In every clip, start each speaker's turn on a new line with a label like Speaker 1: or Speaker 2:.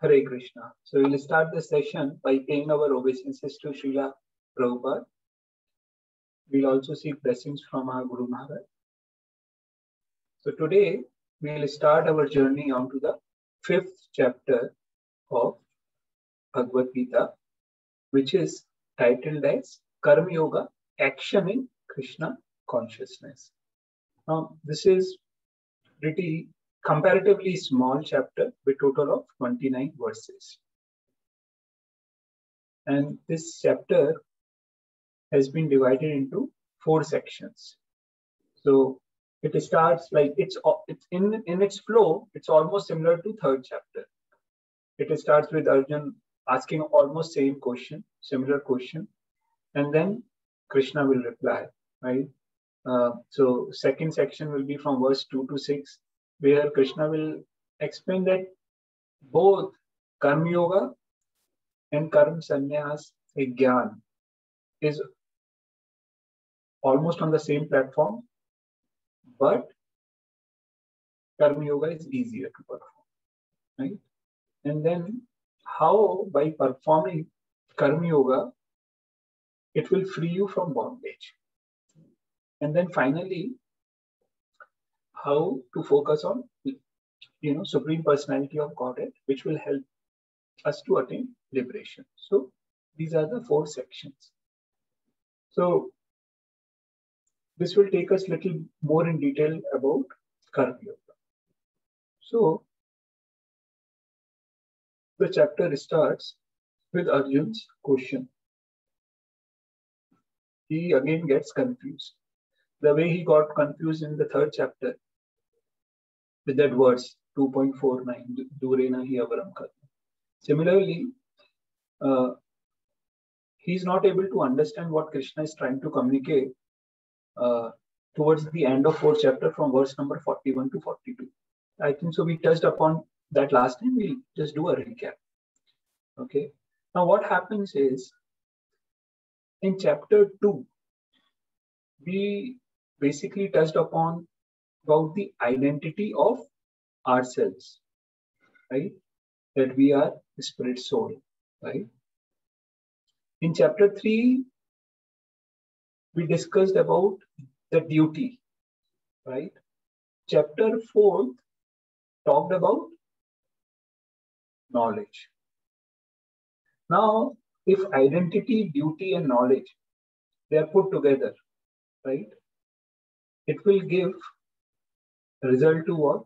Speaker 1: Hare Krishna. So we'll start the session by paying our obeisances to Srila Prabhupada. We'll also seek blessings from our Guru Maharaj. So today we'll start our journey onto the 5th chapter of Bhagavad Gita, which is titled as Karma Yoga, Action in Krishna Consciousness. Now, this is pretty comparatively small chapter with total of 29 verses. And this chapter has been divided into 4 sections. So it starts like it's in its flow, it's almost similar to 3rd chapter. It starts with Arjun asking almost same question, similar question, and then Krishna will reply, right? So 2nd section will be from verse 2 to 6, where Krishna will explain that both Karma Yoga and Karma Sannyas Gyan is almost on the same platform, but Karma Yoga is easier to perform, right? And then how by performing Karma Yoga, it will free you from bondage. And then finally, how to focus on, Supreme Personality of Godhead, which will help us to attain liberation. So these are the 4 sections. So this will take us a little more in detail about Karma Yoga. So the chapter starts with Arjun's question. He again gets confused. The way he got confused in the 3rd chapter with that verse 2.49, Durena hi avaram karma. Similarly, he's not able to understand what Krishna is trying to communicate towards the end of 4th chapter from verse number 41 to 42. I think so we touched upon that last time. We'll just do a recap. Okay. Now what happens is, in chapter 2, we basically touched upon about the identity of ourselves, right? That we are spirit soul, right? In chapter 3, we discussed about the duty, right? Chapter 4 talked about knowledge. Now, if identity, duty, and knowledge, they are put together, right? It will give a result to what?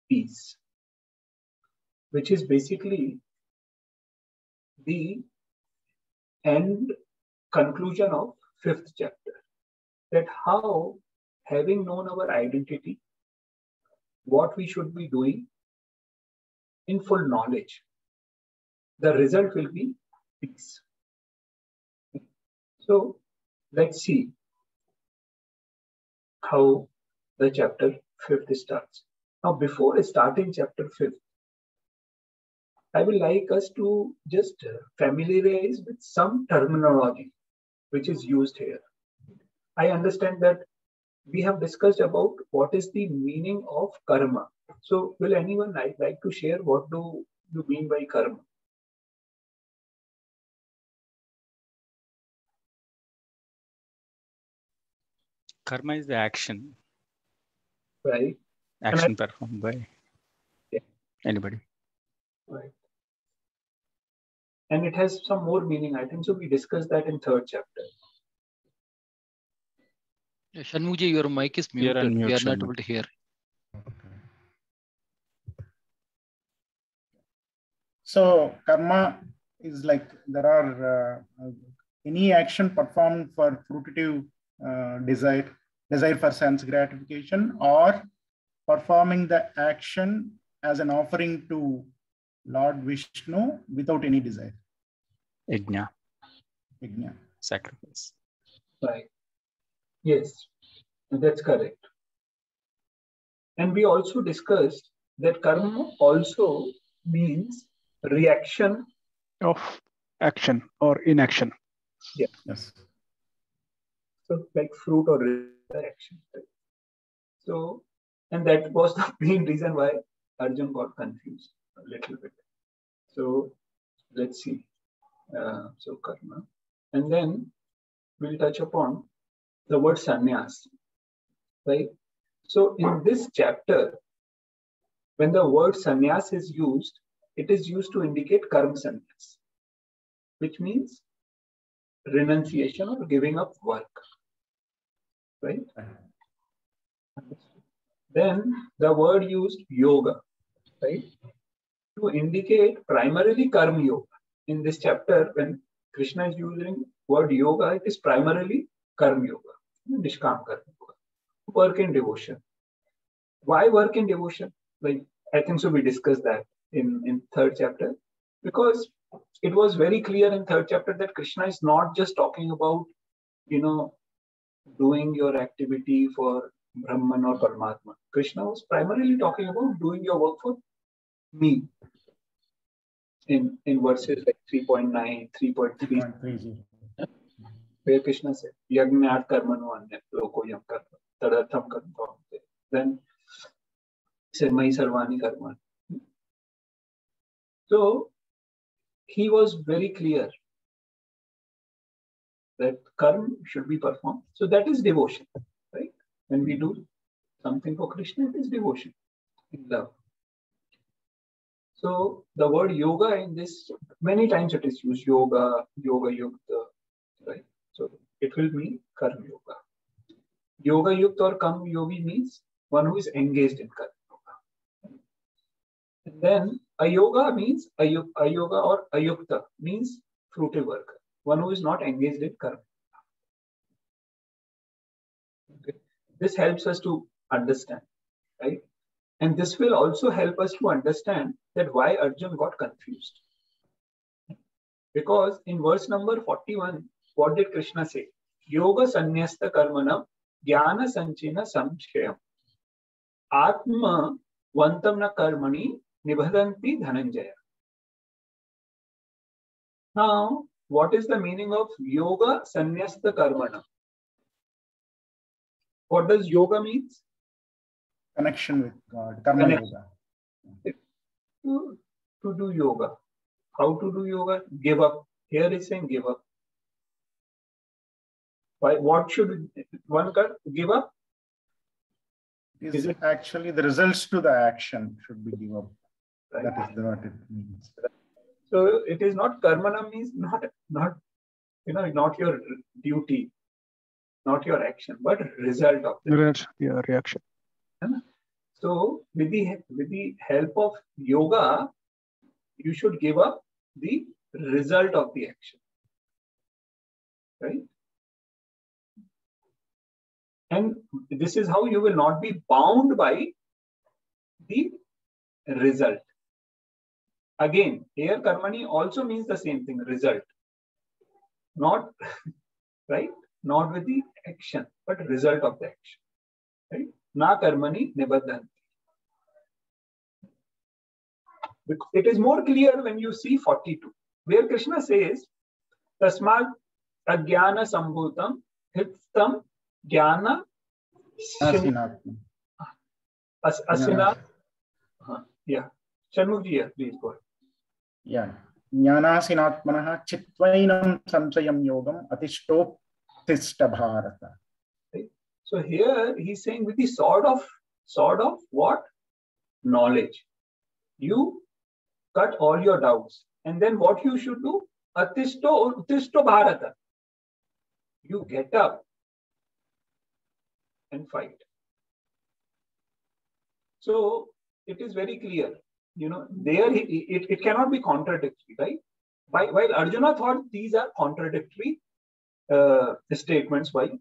Speaker 1: Peace, which is basically the end conclusion of 5th chapter. That how, having known our identity, what we should be doing in full knowledge, the result will be peace. So let's see how the chapter 5th starts. Now, before starting chapter 5th, I would like us to just familiarize with some terminology which is used here. I understand that we have discussed about what is the meaning of karma. So will anyone like to share what do you mean by karma?
Speaker 2: Karma is the action.
Speaker 1: Right.
Speaker 2: Action performed by anybody.
Speaker 1: Right. And it has some more meaning, I think. So we discussed that in 3rd chapter.
Speaker 3: Shanmuji, your mic is muted. We are not able to hear.
Speaker 4: So karma is like there are any action performed for fruitive desire for sense gratification, or performing the action as an offering to Lord Vishnu without any desire.
Speaker 2: Yajna.
Speaker 4: Sacrifice.
Speaker 1: Right. Yes, that's correct. And we also discussed that karma also means reaction
Speaker 5: of action or inaction.
Speaker 1: Yeah.
Speaker 4: Yes.
Speaker 1: So like fruit or action. Right? So, and that was the main reason why Arjun got confused a little bit. So let's see. So karma. And then we'll touch upon the word sannyas. Right? So in this chapter, when the word sannyas is used, it is used to indicate karma sannyas, which means renunciation or giving up work. Right? Then the word used yoga, right, to indicate primarily karma yoga. In this chapter, when Krishna is using word yoga, it is primarily karma yoga, nishkam karma yoga, work in devotion. Why work in devotion? Like, I think so we discussed that in third chapter, because it was very clear in third chapter that Krishna is not just talking about, doing your activity for Brahman or Paramatma. Krishna was primarily talking about doing your work for me. In verses like 3.9, 3.3, where Krishna said, Yagnat karmano anya lokoyam karma tadartham karma. Then said, Mai sarvani karma. So he was very clear that karma should be performed. So that is devotion, right? When we do something for Krishna, it is devotion, in love. So the word yoga in this, many times it is used, yoga, yoga yukta, right? So it will mean karma yoga. Yoga yukta or karma yogi means one who is engaged in karma yoga. And then ayoga means ayoga or ayukta means fruitive worker, one who is not engaged in karma. Okay. This helps us to understand, right? And this will also help us to understand that why Arjun got confused. Because in verse number 41, what did Krishna say? Yoga sannyasta karmanam jnana sanchena samshayam atma vantam na karmani nibhadanti dhananjaya. Now, what is the meaning of yoga sannyasta karmanam? What does yoga means?
Speaker 4: Connection with God, karma yoga.
Speaker 1: To do yoga. How to do yoga? Give up. Here is saying give up. Why? What should one give up?
Speaker 4: Is it actually the results to the action should be give up? Right. That is what it means.
Speaker 1: So it is not karmana means not your duty, not your action, but result of the
Speaker 5: reaction.
Speaker 1: So with the help of yoga, you should give up the result of the action, right? And this is how you will not be bound by the result. Again, here karmani also means the same thing, result. Not right, not with the action, but result of the action. Right? Na karmani nibadhanti. It is more clear when you see 42, where Krishna says, Tasmat ajnana sambhutam hitstam jnana asina. Yeah. Shanmukji, please go ahead.
Speaker 4: Yeah. Jnanasinatmanaha chitvainam samsayam yogam atishtoktishta bharata.
Speaker 1: Right? So here he's saying with the sword of what? Knowledge. You cut all your doubts. And then what you should do? Utishto bharata. You get up and fight. So it is very clear. There it cannot be contradictory, right? While Arjuna thought these are contradictory statements by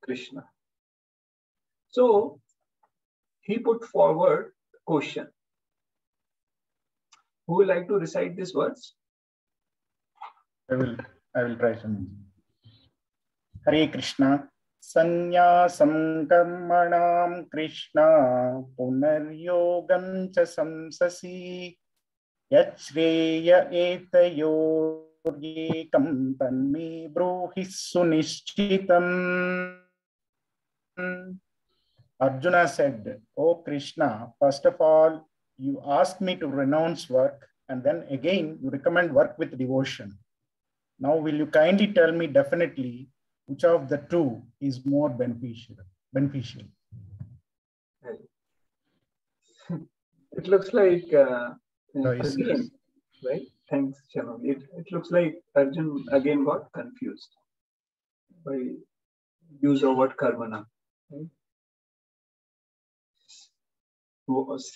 Speaker 1: Krishna. So he put forward the question. Who would like to recite these words?
Speaker 4: I will try some. Hare Krishna. Sannyasam karmanam Krishna punaryogam cha samsasi yachreya etayoryekam tanme bruhi sunishchitam. Arjuna said, "O Krishna, first of all, you ask me to renounce work, and then again you recommend work with devotion. Now, will you kindly tell me definitely which of the two is more beneficial?
Speaker 1: It looks like
Speaker 4: Yes.
Speaker 1: again, right? Thanks, Shannon. It looks like Arjun again got confused by use of word karmana. Right?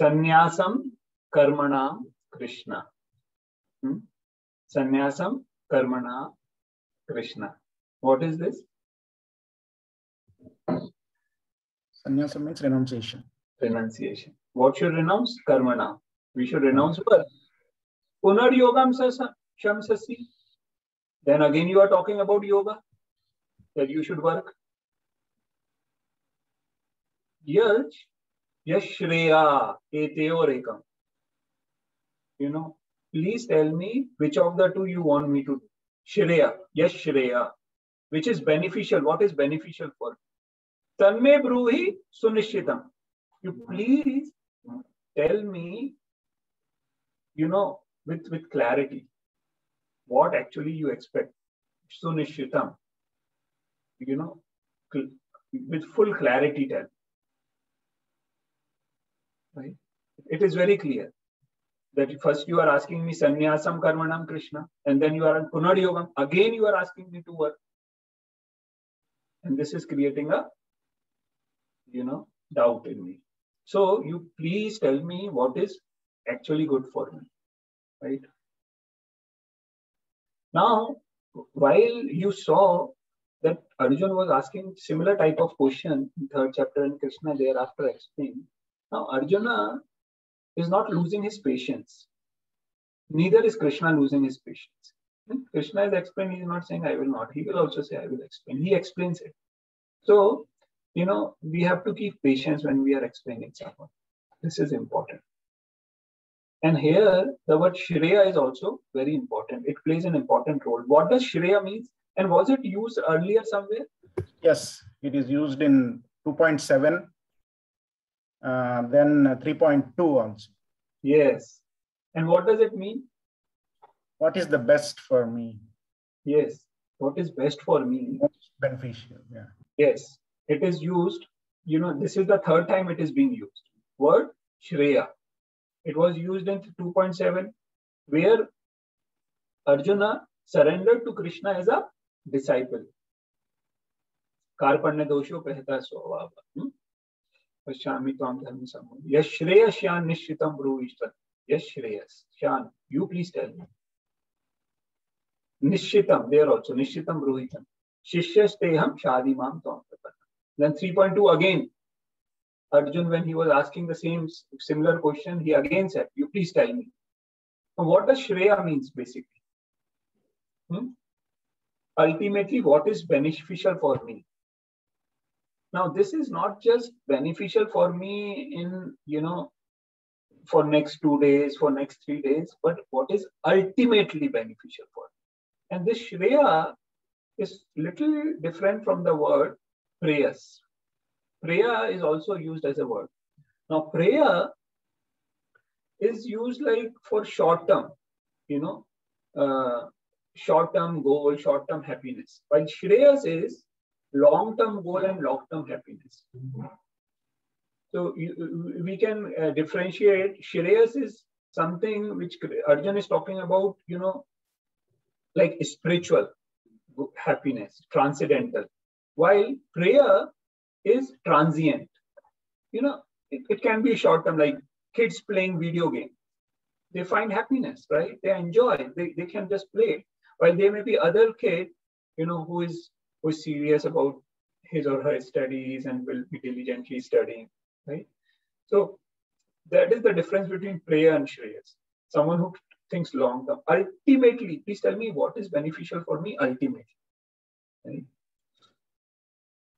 Speaker 1: Sannyasam karmana Krishna. Sannyasam karmana Krishna. What is this?
Speaker 4: Sannyasa means renunciation.
Speaker 1: Renunciation. What should renounce? Karmana. We should renounce work. Punar yogam shamsasi. Then again you are talking about yoga, that you should work. Yashreya eteorekam. Please tell me which of the two you want me to do. Shreya, Yashreya, which is beneficial. What is beneficial for? Tanme bruhi sunishitam. You please tell me, with clarity, what actually you expect. Sunishitam. With full clarity tell. Right? It is very clear that first you are asking me sannyasam karmanam Krishna, and then you are on punar yogam. Again you are asking me to work. And this is creating a, doubt in me. So you please tell me what is actually good for me. Right? Now, while you saw that Arjuna was asking similar type of question in 3rd chapter and Krishna thereafter explained. Now Arjuna is not losing his patience. Neither is Krishna losing his patience. When Krishna is explaining, he is not saying I will not. He will also say I will explain. He explains it. So, we have to keep patience when we are explaining someone. This is important. And here, the word Shreya is also very important. It plays an important role. What does Shreya mean? And was it used earlier somewhere?
Speaker 4: Yes, it is used in 2.7, then 3.2 also.
Speaker 1: Yes. And what does it mean?
Speaker 4: What is the best for me?
Speaker 1: Yes. What is best for me?
Speaker 4: Most beneficial. Yeah.
Speaker 1: Yes. It is used, this is the 3rd time it is being used. Word Shreya. It was used in 2.7, where Arjuna surrendered to Krishna as a disciple. Karpanna dosho pehta swabhava. Pashyami tvam dharma sammo. Yashreyas shan nishchitam bruvishtam. Yashreyas shan. You please tell me. Nishchitam, there also. Nishchitam bruhitam. Shishyasteham shadimam tvam prapanna. Then 3.2 again. Arjun, when he was asking the similar question, he again said, you please tell me. Now, what does Shreya means basically? Ultimately, what is beneficial for me? Now, this is not just beneficial for me in, for next 2 days, for next 3 days, but what is ultimately beneficial for me. And this Shreya is little different from the word prayas. Preya is also used as a word. Now, preya is used like for short term, short-term goal, short-term happiness. While Shreyas is long-term goal and long-term happiness. So we can differentiate. Shreyas is something which Arjun is talking about, like spiritual happiness, transcendental. While prayer is transient. It can be short-term, like kids playing video games. They find happiness, right? They enjoy. They can just play. While there may be other kid, who is serious about his or her studies and will be diligently studying, right? So that is the difference between prayer and Shreyas. Someone who thinks long-term. Ultimately, please tell me what is beneficial for me ultimately. Right?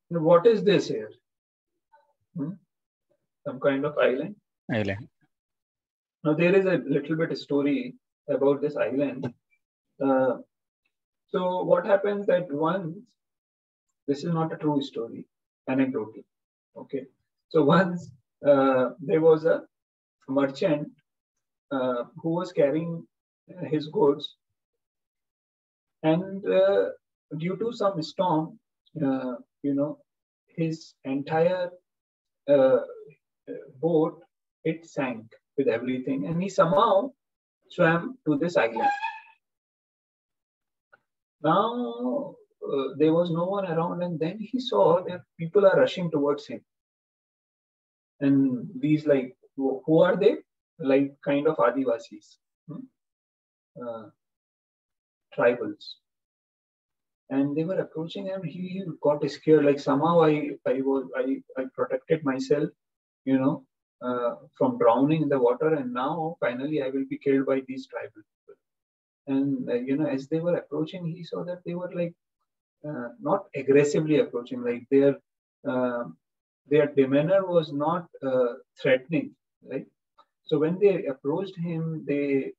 Speaker 1: Now, what is this here? Some kind of island?
Speaker 2: Island.
Speaker 1: Now, there is a little bit of story about this island. So what happens that once, this is not a true story, anecdotal. Okay. So once there was a merchant who was carrying his goods, and due to some storm, his entire boat, it sank with everything, and he somehow swam to this island. Now there was no one around, and then he saw that people are rushing towards him. And these, like, who are they? Like kind of Adivasis, tribals. And they were approaching him. He got scared. Like somehow I protected myself, from drowning in the water, and now finally I will be killed by these tribal people. And as they were approaching, he saw that they were like not aggressively approaching. Like their demeanor was not threatening, right? So when they approached him, they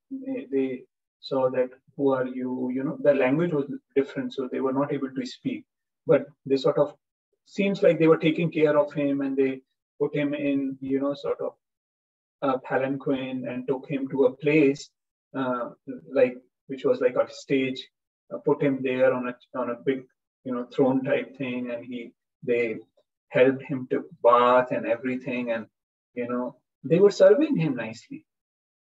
Speaker 1: saw that, who are you? The language was different, so they were not able to speak. But they sort of seems like they were taking care of him, and they put him in, sort of a palanquin, and took him to a place which was like a stage. Put him there on a big, throne type thing, and they helped him to bath and everything, and they were serving him nicely.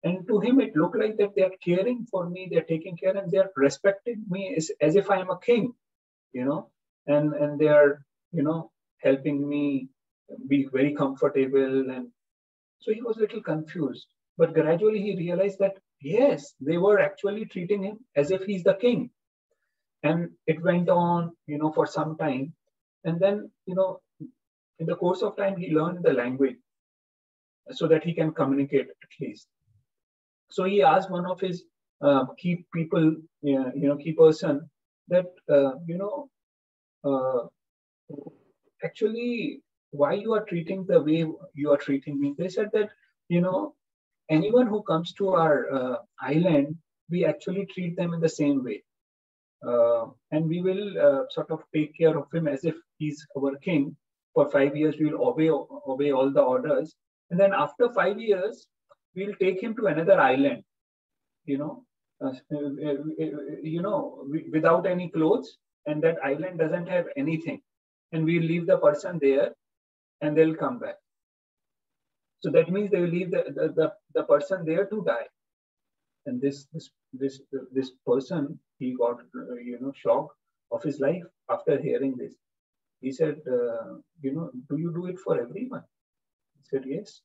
Speaker 1: And to him, it looked like that they are caring for me, they're taking care, and they're respecting me as if I am a king, and they are, helping me be very comfortable. And so he was a little confused. But gradually he realized that, yes, they were actually treating him as if he's the king. And it went on, for some time. And then, in the course of time, he learned the language so that he can communicate at least. So he asked one of his key people, key person, that, actually, why you are treating the way you are treating me? They said that, anyone who comes to our island, we actually treat them in the same way. And we will sort of take care of him as if he's our king. For 5 years, we will obey all the orders. And then after 5 years, we'll take him to another island, without any clothes. And that island doesn't have anything. And we'll leave the person there, and they'll come back. So that means they will leave the person there to die. And this person, he got shock of his life after hearing this. He said, do you do it for everyone? He said, yes.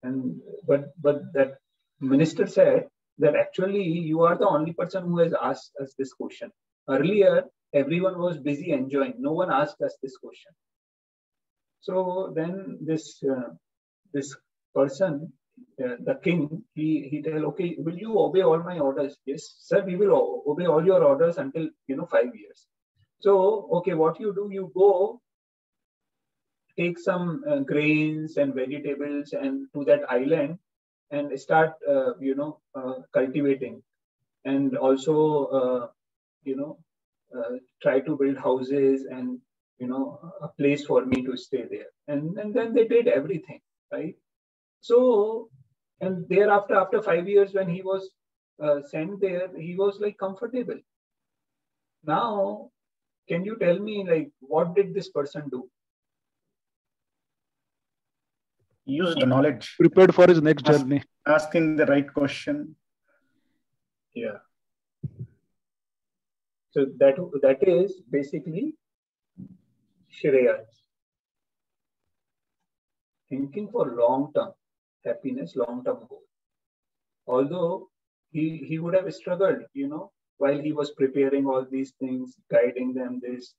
Speaker 1: But that minister said that actually you are the only person who has asked us this question. Earlier, everyone was busy enjoying. No one asked us this question. So then this person, the king, he tell, okay, will you obey all my orders? Yes, sir, we will obey all your orders until 5 years. So, okay, what you do, you go take some grains and vegetables and to that island and start, cultivating, and also, try to build houses and, a place for me to stay there. And then they did everything, right? So, and thereafter, after 5 years, when he was sent there, he was like comfortable. Now, can you tell me, like, what did this person do?
Speaker 4: Used the knowledge.
Speaker 5: Prepared for his next journey.
Speaker 4: Asking the right question.
Speaker 1: Yeah. So that is basically Shreya. Thinking for long-term happiness, long-term goal. Although he would have struggled, while he was preparing all these things, guiding them, this,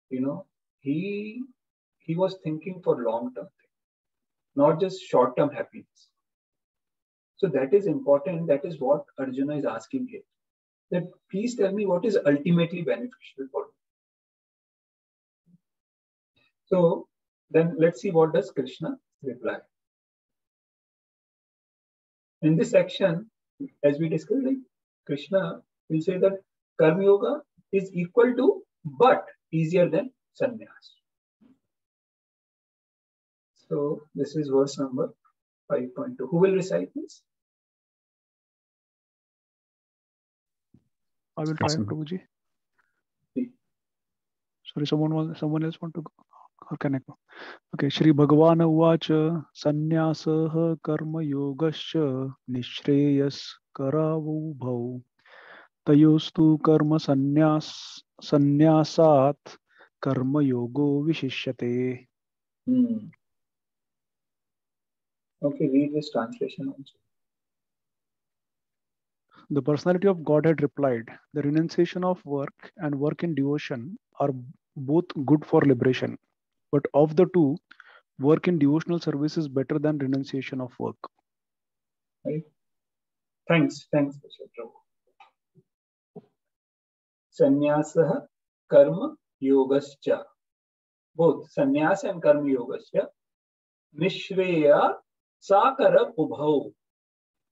Speaker 1: he was thinking for long-term things, not just short-term happiness. So that is important. That is what Arjuna is asking here. That please tell me what is ultimately beneficial for me. So then let's see what does Krishna reply. In this section, as we discussed, Krishna will say that Karma Yoga is equal to but easier than sannyas. So this is verse number 5.2. Who will recite this?
Speaker 5: I will try,
Speaker 2: Awesome.
Speaker 5: Prabhuji.
Speaker 1: Please.
Speaker 5: Sorry, someone else want to go? Or can I go? Okay. Shri Bhagavan Uvacha Sannyasaha Karma Yogascha Nishreyas Karavu Bhau Tayostu Karma Sannyasat Karma Yogo Vishishyate.
Speaker 1: Okay, read this translation also.
Speaker 5: The personality of Godhead replied, the renunciation of work and work in devotion are both good for liberation. But of the two, work in devotional service is better than renunciation of work.
Speaker 1: Right? Thanks, Mr. Prabhu. Sannyasaha karma yogascha. Both sannyas and karma yogascha. Nishreya sakara ubhau.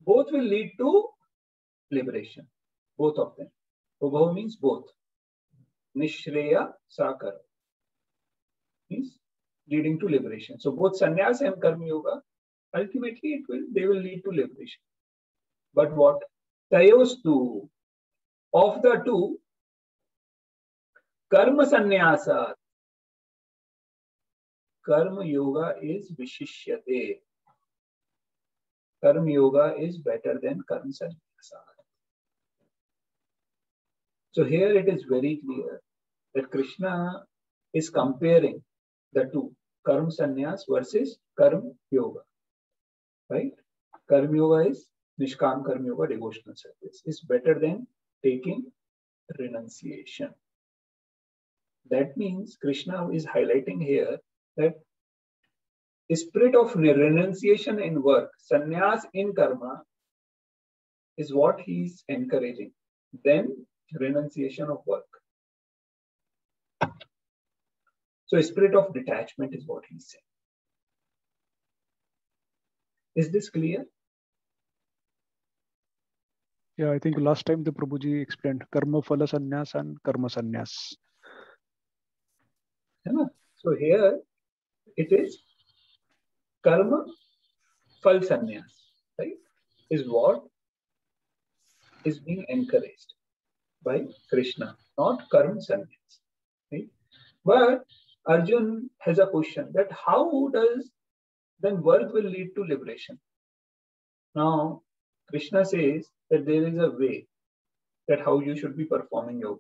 Speaker 1: Both will lead to liberation. Both of them. Ubhau means both. Nishreya sakara means leading to liberation. So both sannyas and karma yoga, ultimately they will lead to liberation. But what? Tayostu, of the two, karma sannyasa. Karma yoga is vishishyate. Karma yoga is better than karma sannyasa. So here it is very clear that Krishna is comparing the two, karma sannyas versus karma yoga. Right? Karma yoga is Nishkam Karma Yoga, devotional service, is better than taking renunciation. That means Krishna is highlighting here that the spirit of renunciation in work, sannyas in karma, is what he is encouraging. Then renunciation of work. So a spirit of detachment is what he is saying. Is this clear?
Speaker 5: Yeah, I think last time the Prabhuji explained karma phala sannyas and karma sannyas.
Speaker 1: Yeah. So here it is karma phal sannyas, right? Is what is being encouraged by Krishna, not karma sannyas. Right? But Arjun has a question that how does then work will lead to liberation? Now, Krishna says that there is a way that how you should be performing your work.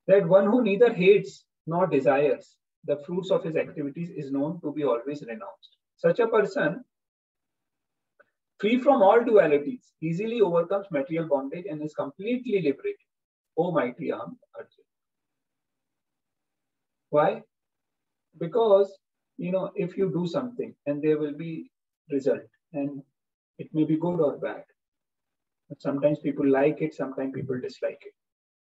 Speaker 1: That one who neither hates nor desires the fruits of his activities is known to be always renounced. Such a person, free from all dualities, easily overcomes material bondage and is completely liberated. O mighty armed Arjun. Why? Because, if you do something and there will be result and it may be good or bad. But sometimes people like it, sometimes people dislike it.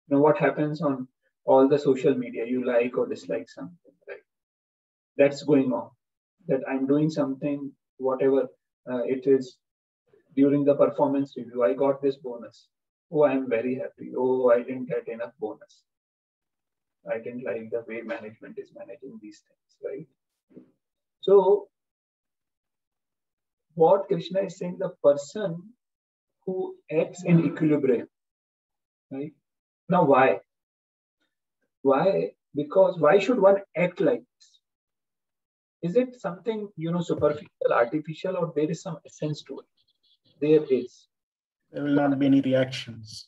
Speaker 1: What happens on all the social media, you like or dislike something, right? That's going on. That I'm doing something, whatever it is, during the performance review, I got this bonus. Oh, I'm very happy. Oh, I didn't get enough bonus. I didn't like the way management is managing these things, right? So, what Krishna is saying, the person who acts in equilibrium, right? Now, why? Why? Because why should one act like this? Is it something, superficial, artificial, or there is some essence to it? There is.
Speaker 4: There will not be any reactions.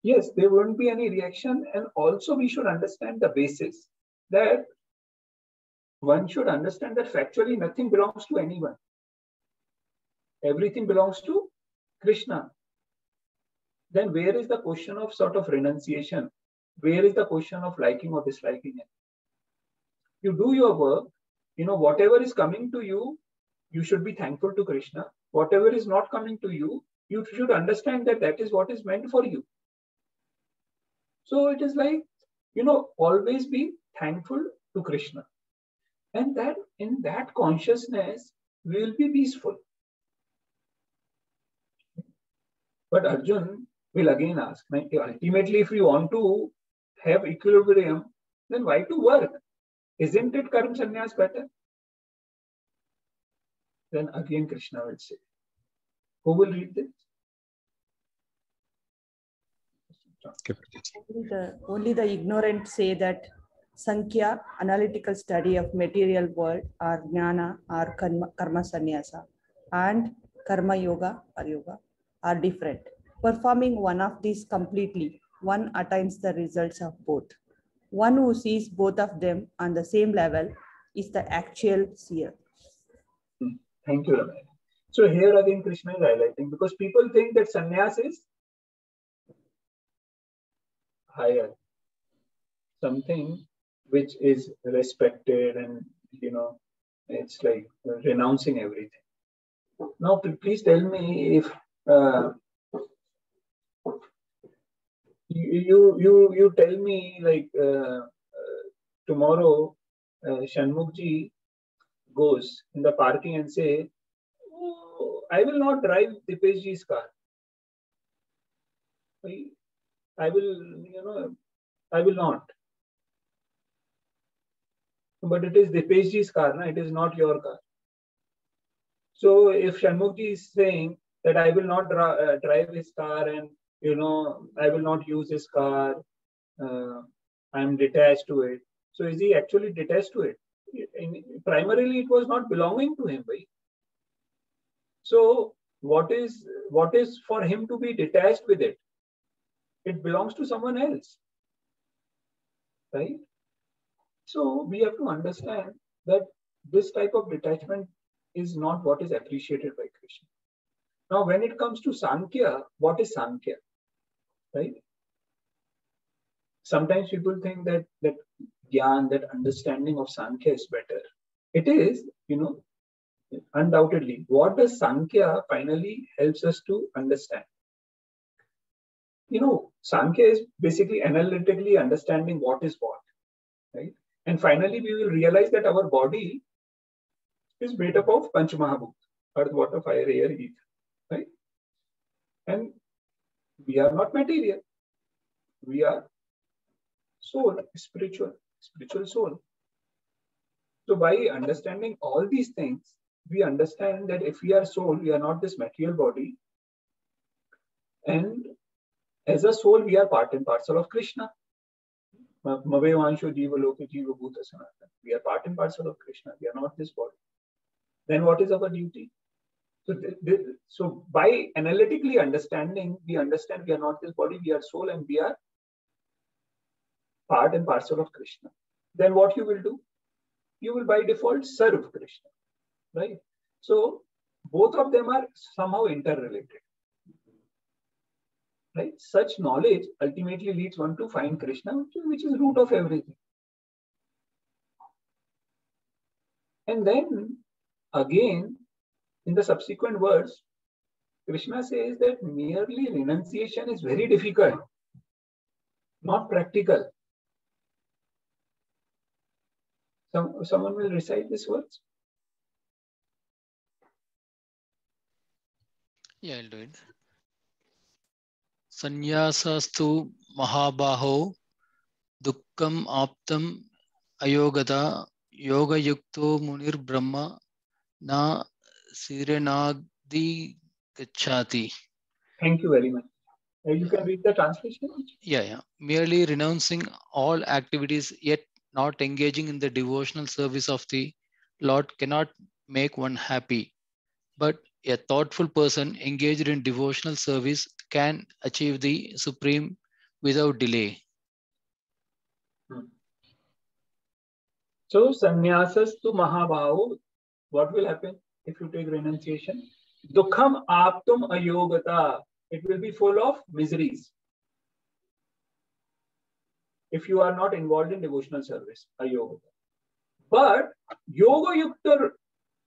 Speaker 1: Yes, there won't be any reaction. And also we should understand the basis that one should understand that factually nothing belongs to anyone. Everything belongs to Krishna. Then where is the question of sort of renunciation? Where is the question of liking or disliking it? You do your work, whatever is coming to you, you should be thankful to Krishna. Whatever is not coming to you, you should understand that that is what is meant for you. So it is like, always be thankful to Krishna. And that in that consciousness, we will be peaceful. But Arjun will again ask, ultimately, if you want to have equilibrium, then why to work? Isn't it karma sannyas better? Then again Krishna will say. Who will read this?
Speaker 6: Only the ignorant say that Sankhya, analytical study of material world, or Jnana, or Karma Sannyasa, and Karma Yoga or Yoga are different. Performing one of these completely, one attains the results of both. One who sees both of them on the same level is the actual seer.
Speaker 1: Thank you, Ramaya. So here again Krishna is highlighting, because people think that sannyas is higher, something which is respected, and it's like renouncing everything. Now please tell me if you tell me, like tomorrow Shanmukh goes in the parking and say, oh, I will not drive Dipeshji's car. I will not. But it is Dipeshji's car, na? It is not your car. So if Shanmukh is saying that I will not drive his car, and I will not use his car, I am detached to it. So is he actually detached to it? Primarily, it was not belonging to him, right? So what is for him to be detached with it? It belongs to someone else, right? So we have to understand that this type of detachment is not what is appreciated by Krishna. Now, when it comes to Sankhya, what is Sankhya, right? Sometimes people think that Gyan, that understanding of Sankhya is better. It is, undoubtedly. What does Sankhya finally helps us to understand? Sankhya is basically analytically understanding what is what, right? And finally, we will realize that our body is made up of Panch Mahabhut, earth, water, fire, air, ether, right? And we are not material. We are soul, spiritual soul. So by understanding all these things, we understand that if we are soul, we are not this material body. And as a soul, we are part and parcel of Krishna. We are part and parcel of Krishna. We are not this body. Then what is our duty? So by analytically understanding, we understand we are not this body, we are soul, and we are part and parcel of Krishna. Then what you will do? You will by default serve Krishna, right? So both of them are somehow interrelated, right? Such knowledge ultimately leads one to find Krishna, which is root of everything. And then again, in the subsequent verse, Krishna says that merely renunciation is very difficult, not practical. Someone will recite these words?
Speaker 3: Yeah, I'll do it. Sanyasastu mahabaho dukkam aptam ayogata yoga yukto munir brahma na sirenadi gachati.
Speaker 1: Thank you very much. You can read the translation?
Speaker 3: Yeah. Merely renouncing all activities yet not engaging in the devotional service of the Lord cannot make one happy. But a thoughtful person engaged in devotional service can achieve the supreme without delay.
Speaker 1: So, sannyasas tu mahabhaho, what will happen if you take renunciation? Dukkham aptum ayogata. It will be full of miseries if you are not involved in devotional service, ayogata. But yoga yukta,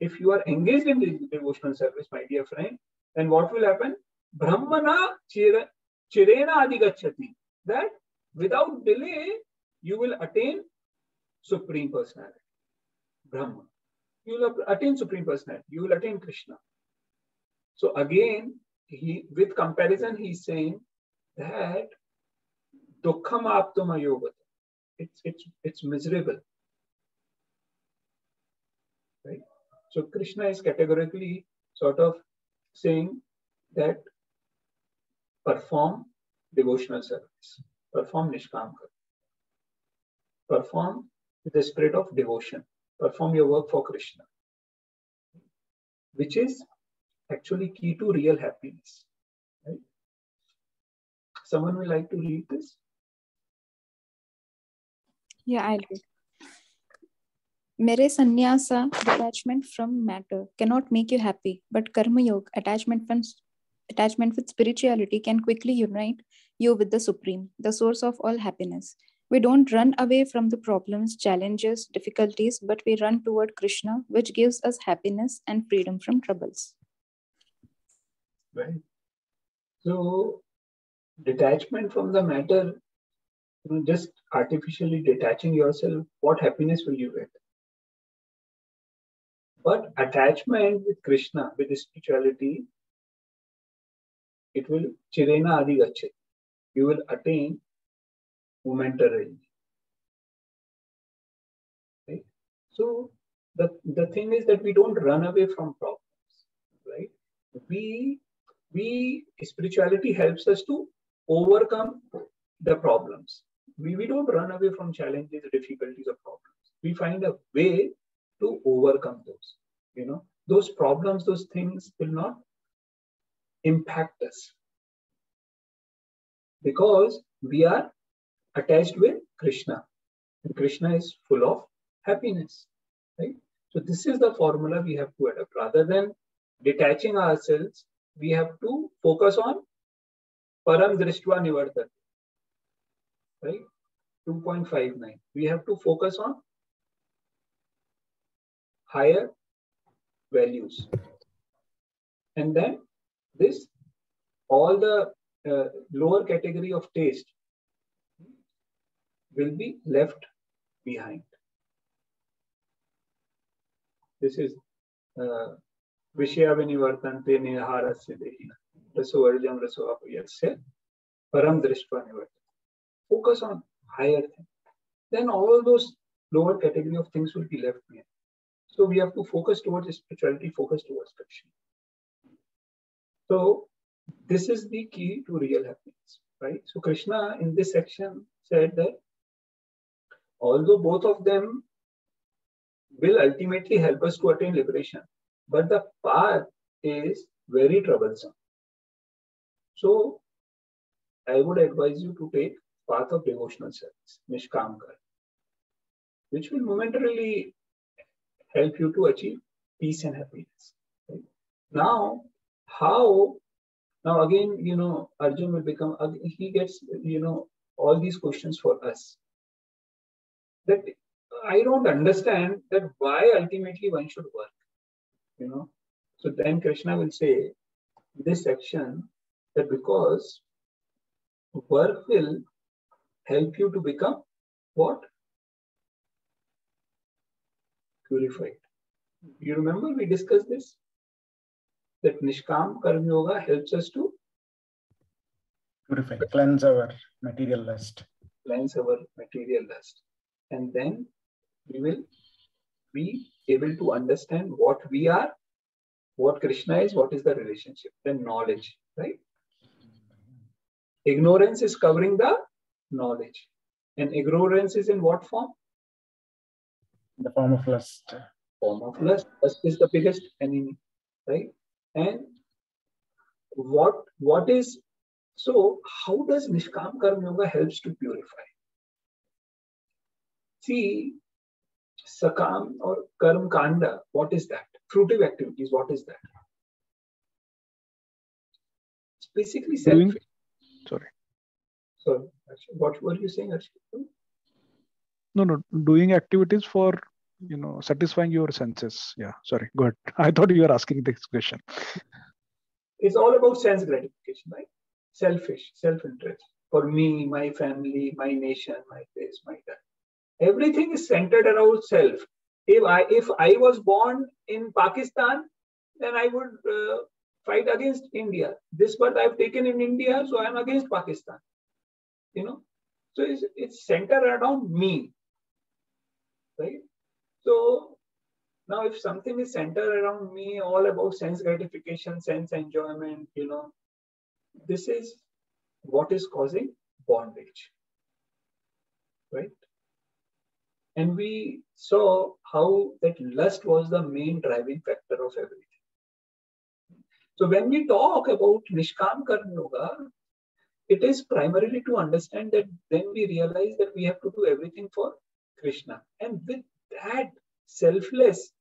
Speaker 1: if you are engaged in devotional service, my dear friend, then what will happen? Brahmana chirena adigachati. That without delay, you will attain Supreme Personality, Brahma. You will attain Supreme Personality. You will attain Krishna. So again, with comparison, he's saying that dukkham aptum ayogata. It's miserable, right? So Krishna is categorically sort of saying that perform devotional service, perform nishkam karma, perform with the spirit of devotion, perform your work for Krishna, which is actually key to real happiness. Right? Someone will like to read this?
Speaker 7: Yeah, I'll read. Mere sannyasa, detachment from matter, cannot make you happy, but karma yoga, attachment with spirituality, can quickly unite you with the Supreme, the source of all happiness. We don't run away from the problems, challenges, difficulties, but we run toward Krishna, which gives us happiness and freedom from troubles.
Speaker 1: Right. So, detachment from the matter, just artificially detaching yourself, what happiness will you get? But attachment with Krishna, with spirituality, it will chirena adi gacchati. You will attain momentarily. Right? So the thing is that we don't run away from problems, right? Spirituality helps us to overcome the problems. We don't run away from challenges, difficulties, or problems. We find a way to overcome those. Those problems, those things will not impact us because we are attached with Krishna. And Krishna is full of happiness. Right? So this is the formula we have to adopt. Rather than detaching ourselves, we have to focus on param drishtva nivartate. Right? 2.59. We have to focus on higher values. And then all the lower category of taste will be left behind. This is Vishaya Vinivartante Niharasya Dehina. Raso Arjam Raso Apayasya Param Drishtva Nivartante. Focus on higher things. Then all those lower category of things will be left behind. So we have to focus towards spirituality, focus towards Krishna. So this is the key to real happiness, right? So Krishna in this section said that although both of them will ultimately help us to attain liberation, but the path is very troublesome. So I would advise you to take path of devotional service, nishkam karma, which will momentarily help you to achieve peace and happiness. Right? Now again, Arjun will become, he gets, all these questions for us. That I don't understand that why ultimately one should work, So then Krishna will say in this section that because work will help you to become what? Purified. You remember we discussed this? That Nishkam Karma Yoga helps us to
Speaker 4: purify, cleanse our material lust.
Speaker 1: And then we will be able to understand what we are, what Krishna is, what is the relationship, then knowledge, right? Ignorance is covering the knowledge. And ignorance is in what form?
Speaker 4: In the form of lust.
Speaker 1: Lust is the biggest enemy, right? And what is, so how does Nishkam Karma Yoga helps to purify? See, Sakam or Karm Kanda, what is that? Fruitive activities, what is that? It's basically selfish. Sorry, what were you saying, Arshit?
Speaker 5: No, doing activities for satisfying your senses. Yeah, sorry, go ahead. I thought you were asking this question.
Speaker 1: It's all about sense gratification, right? Selfish, self-interest. For me, my family, my nation, my this, my that. Everything is centered around self. If I was born in Pakistan, then I would fight against India. This birth I've taken in India, so I'm against Pakistan. So it's centered around me, right? So Now, if something is centered around me, all about sense gratification, sense enjoyment, this is what is causing bondage, right? And we saw how that lust was the main driving factor of everything. So when we talk about Nishkam Karma Yoga, it is primarily to understand that then we realize that we have to do everything for Krishna. And with that selfless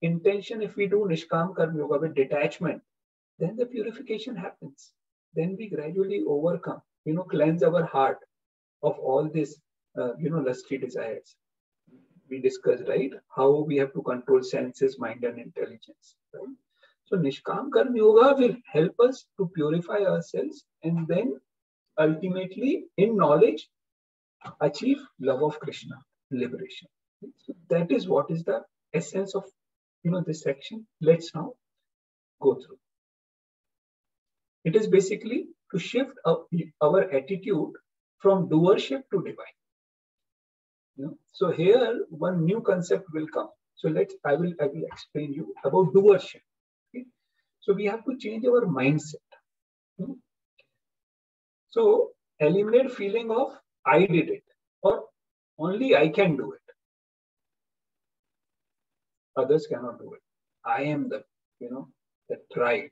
Speaker 1: intention, if we do Nishkam Karma Yoga with detachment, then the purification happens. Then we gradually overcome, cleanse our heart of all this, lusty desires. We discussed, right, how we have to control senses, mind, and intelligence. Right? So Nishkam Karma Yoga will help us to purify ourselves and then ultimately, in knowledge, achieve love of Krishna, liberation. So that is what is the essence of this section. Let's now go through. It is basically to shift our attitude from doership to divine. So here one new concept will come. So I will explain you about doership. Okay? So we have to change our mindset. So eliminate feeling of I did it or only I can do it. Others cannot do it. I am the tried.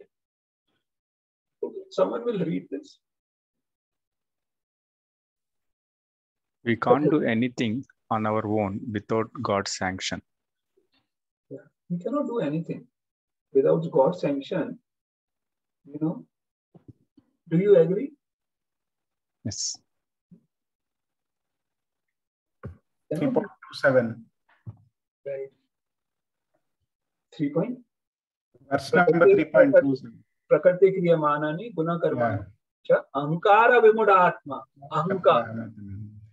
Speaker 1: Okay. Someone will read this.
Speaker 2: We can't do anything on our own without God's sanction.
Speaker 1: Yeah. We cannot do anything without God's sanction. Do you agree?
Speaker 2: Yes.
Speaker 4: 3.27.
Speaker 1: Right. 3 point?
Speaker 4: Verse number 3.27.
Speaker 1: Prakriti kriyamanani guna karma cha ahankara vimudatma ahankara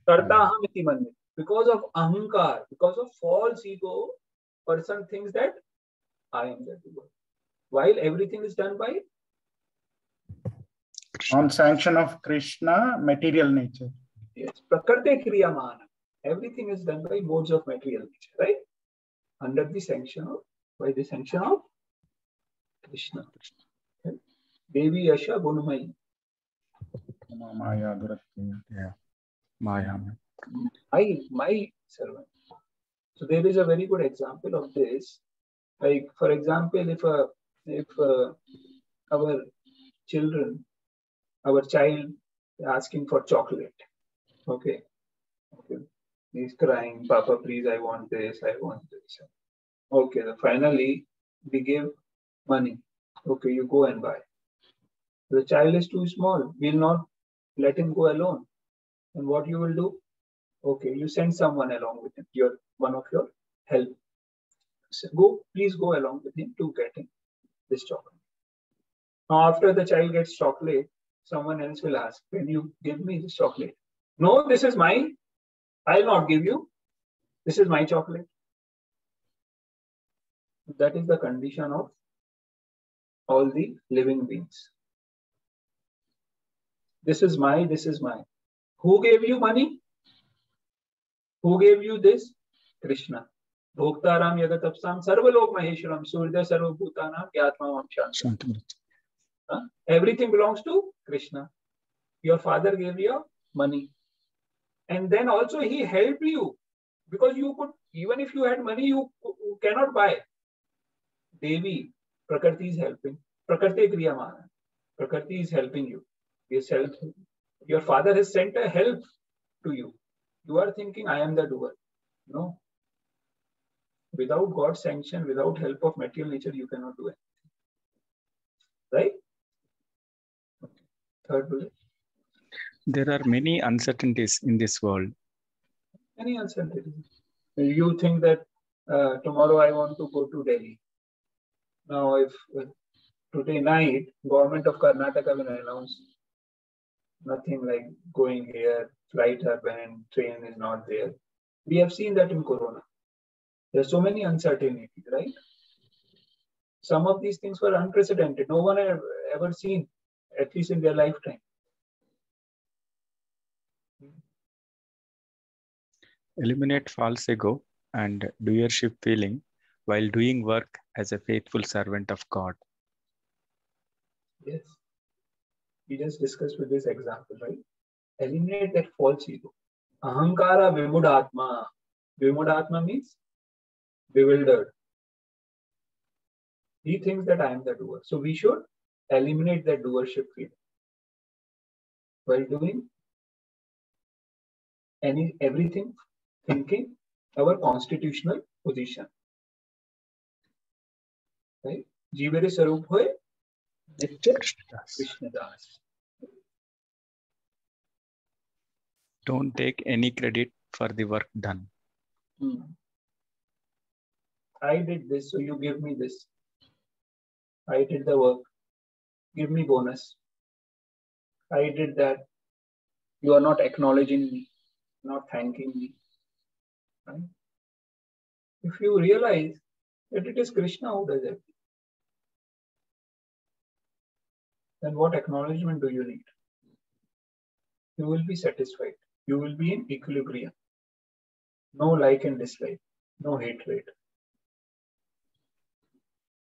Speaker 1: kartaham iti manye. Because of ahankar, because of false ego, person thinks that I am the doer. While everything is done by
Speaker 4: on sanction of Krishna, material nature.
Speaker 1: Yes, Prakriti kriyamana. Everything is done by modes of material nature, right? Under the sanction of, by the sanction of Krishna. Okay? Devi Yasha Gunamai.
Speaker 4: Maya Duratya.
Speaker 2: Yeah. Maya.
Speaker 1: My servant. So there is a very good example of this. Like, for example, if our child is asking for chocolate, okay, he's crying, Papa, please, I want this, I want this. Okay, then finally we give money. Okay, you go and buy. The child is too small. We'll not let him go alone. And what you will do? Okay, you send someone along with him. One of your help. So please go along with him to get him this chocolate. Now, after the child gets chocolate, someone else will ask, "Can you give me this chocolate?" No, this is mine. I'll not give you. This is my chocolate. That is the condition of all the living beings. This is mine. Who gave you money? Who gave you this? Krishna. Bhoktaram yagatapsam sarvalok maheshwaram surya sarvabhutanam yatmam shantam. Everything belongs to Krishna. Your father gave you money. And then also he helped you. Because you could, even if you had money, you cannot buy. Devi, Prakriti is helping. Prakriti kriyamana. Prakriti is helping you. Your father has sent a help to you. You are thinking, I am the doer. No. Without God's sanction, without help of material nature, you cannot do anything. Right? Okay. Third bullet.
Speaker 2: There are many uncertainties in this world.
Speaker 1: Any uncertainties. You think that tomorrow I want to go to Delhi. Now, if today night, government of Karnataka will announce nothing like going here, flight happened, train is not there. We have seen that in Corona. There are so many uncertainties, right? Some of these things were unprecedented. No one had ever seen, at least in their lifetime.
Speaker 2: Eliminate false ego and doership feeling while doing work as a faithful servant of God.
Speaker 1: Yes. We just discussed with this example, right? Eliminate that false ego. Ahankara vimudhatma. Vimudhatma means bewildered. He thinks that I am the doer. So we should eliminate that doership feeling while doing everything, thinking our constitutional position. Right? Jivere Sarup hoye Nitya Krishnadas.
Speaker 2: Don't take any credit for the work done.
Speaker 1: I did this, so you give me this. I did the work. Give me bonus. I did that. You are not acknowledging me, not thanking me. Right? If you realize that it is Krishna who does everything, then what acknowledgement do you need? You will be satisfied. You will be in equilibrium. No like and dislike. No hatred.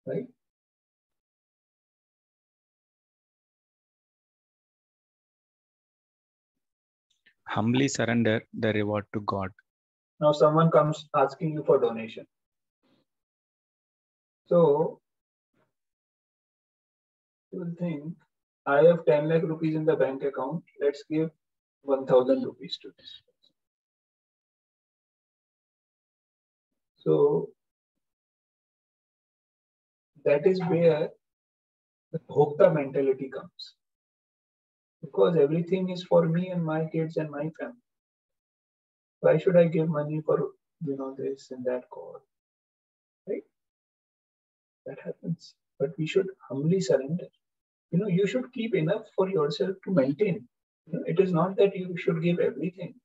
Speaker 1: Right?
Speaker 2: Humbly surrender the reward to God.
Speaker 1: Now someone comes asking you for donation. So you will think, I have 10 lakh rupees in the bank account. Let's give 1,000 rupees to this. So that is where the bhokta mentality comes. Because everything is for me and my kids and my family. Why should I give money for this and that cause? Right? That happens. But we should humbly surrender. You should keep enough for yourself to maintain. It is not that you should give everything,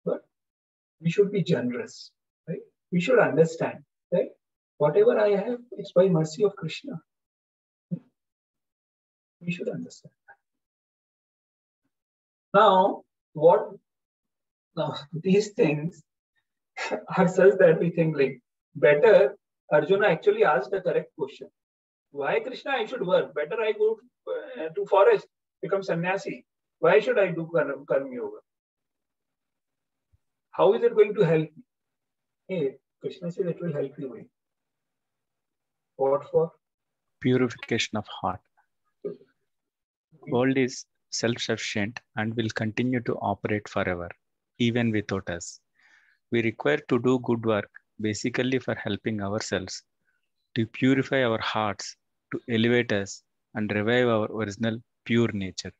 Speaker 1: but we should be generous. Right? We should understand, right? Whatever I have, it's by mercy of Krishna. We should understand that. Now, these things are such that we think like, better, Arjuna actually asked the correct question. Why, Krishna, I should work? Better I go to forest, become sannyasi. Why should I do karma yoga? How is it going to help me? Hey, Krishna said it will help you. What for?
Speaker 2: Purification of heart. World is self-sufficient and will continue to operate forever, even without us. We require to do good work basically for helping ourselves, to purify our hearts, to elevate us and revive our original pure nature.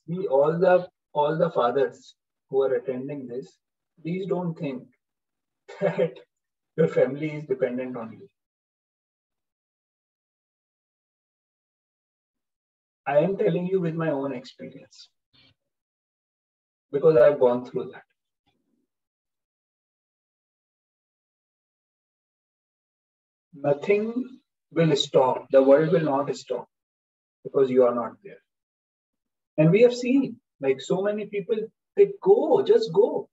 Speaker 1: See, all the fathers who are attending this, please don't think that your family is dependent on you. I am telling you with my own experience because I've gone through that. Nothing will stop. The world will not stop because you are not there. And we have seen, like so many people, they go, just go.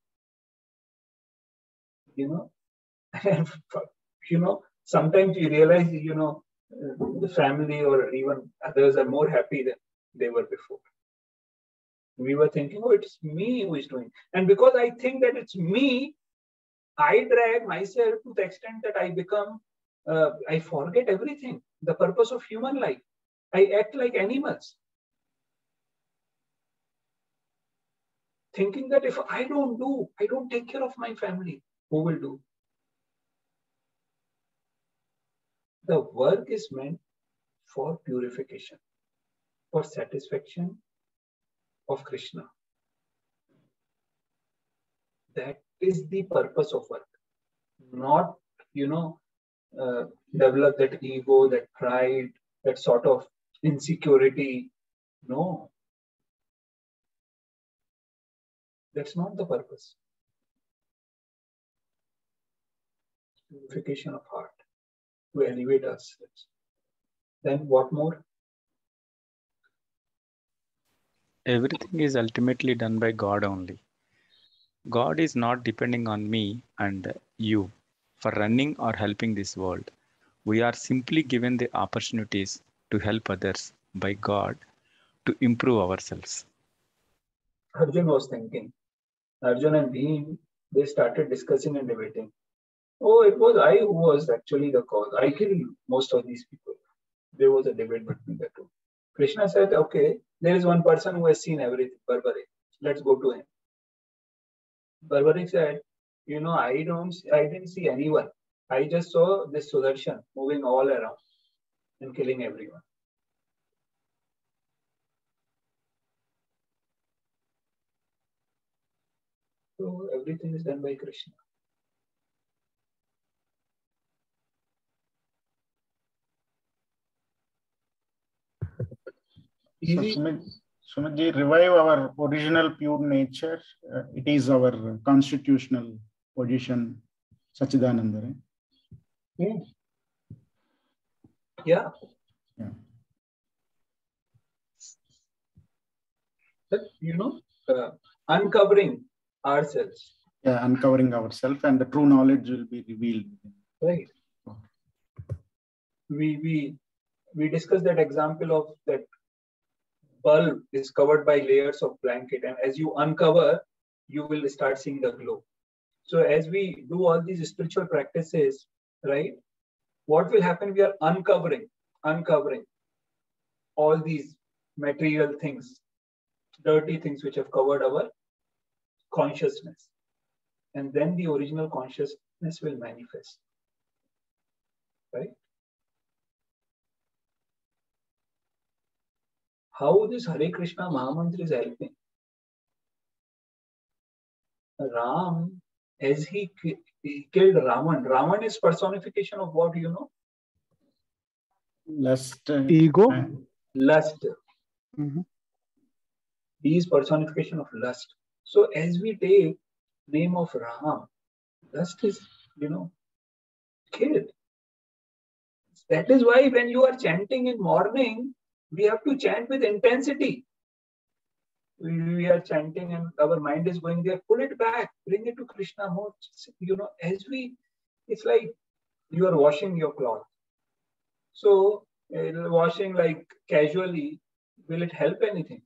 Speaker 1: Sometimes you realize, the family or even others are more happy than they were before. We were thinking, oh, it's me who is doing. And because I think that it's me, I drag myself to the extent that I become, I forget everything, the purpose of human life. I act like animals. Thinking that if I don't take care of my family, who will do? The work is meant for purification, for satisfaction of Krishna. That is the purpose of work. Not, develop that ego, that pride, that sort of insecurity. No. That's not the purpose. Purification of heart, to elevate ourselves. Then what more?
Speaker 2: Everything is ultimately done by God only. God is not depending on me and you. for running or helping this world. We are simply given the opportunities to help others by God to improve ourselves.
Speaker 1: Arjun was thinking. Arjun and Bhim, they started discussing and debating. Oh, it was I who was actually the cause. I killed most of these people. There was a debate between the two. Krishna said, okay, there is one person who has seen everything, Barbaric. Let's go to him. Barbaric said, I didn't see anyone. I just saw this Sudarshan moving all around and killing everyone. So everything is done by Krishna.
Speaker 4: So, Sumit, revive our original pure nature. It is our constitutional position, Sachidananda. Right?
Speaker 1: Yeah. But, uncovering ourselves.
Speaker 4: Yeah, uncovering ourselves, and the true knowledge will be revealed.
Speaker 1: Right. We discussed that example of that bulb is covered by layers of blanket, and as you uncover, you will start seeing the glow. So as we do all these spiritual practices, right, what will happen? We are uncovering all these material things, dirty things which have covered our consciousness. And then the original consciousness will manifest. Right? How this Hare Krishna Mahamantra is helping? Ram, as he killed Ravan. Ravan is personification of what,
Speaker 4: Lust.
Speaker 5: Ego.
Speaker 1: Lust.
Speaker 5: Mm-hmm.
Speaker 1: He is personification of lust. So as we take name of Ram, lust is, killed. That is why when you are chanting in morning, we have to chant with intensity. We are chanting and our mind is going there. Pull it back. Bring it to Krishna more. It's like you are washing your cloth. So washing like casually, will it help anything?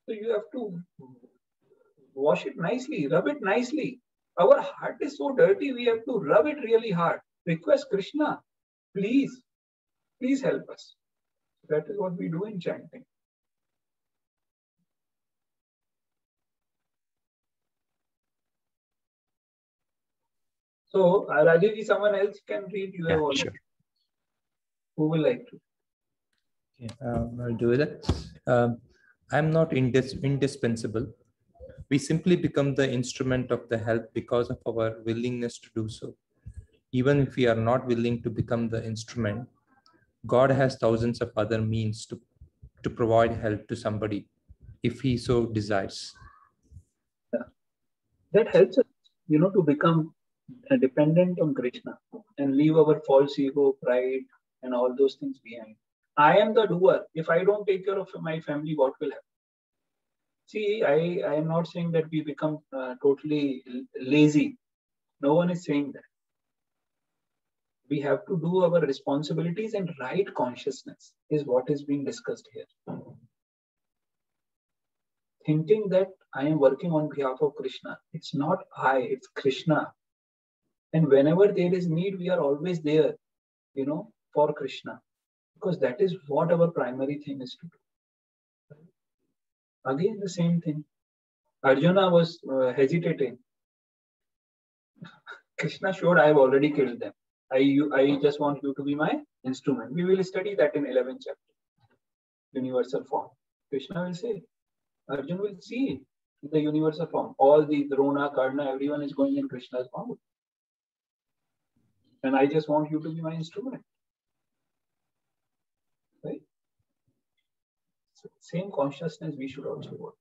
Speaker 1: So you have to wash it nicely, rub it nicely. Our heart is so dirty, we have to rub it really hard. Request Krishna, please help us. That is what we do in chanting. So, Rajeevji, someone else can read. You have already.
Speaker 2: Sure.
Speaker 1: Who will like to?
Speaker 8: I'll do that. I'm not indispensable. We simply become the instrument of the help because of our willingness to do so. Even if we are not willing to become the instrument, God has thousands of other means to provide help to somebody if he so desires.
Speaker 1: Yeah. That helps us, to become dependent on Krishna and leave our false ego, pride, and all those things behind. I am the doer. If I don't take care of my family, what will happen? See, I am not saying that we become totally lazy. No one is saying that. We have to do our responsibilities, and right consciousness is what is being discussed here. Thinking that I am working on behalf of Krishna. It's not I, it's Krishna. And whenever there is need, we are always there, for Krishna. Because that is what our primary thing is to do. Again, the same thing. Arjuna was hesitating. Krishna showed, I have already killed them. I just want you to be my instrument. We will study that in 11th chapter. Universal form. Krishna will say, Arjuna will see the universal form. All the Drona, Karna, everyone is going in Krishna's form. And I just want you to be my instrument. Right? So same consciousness we should also work.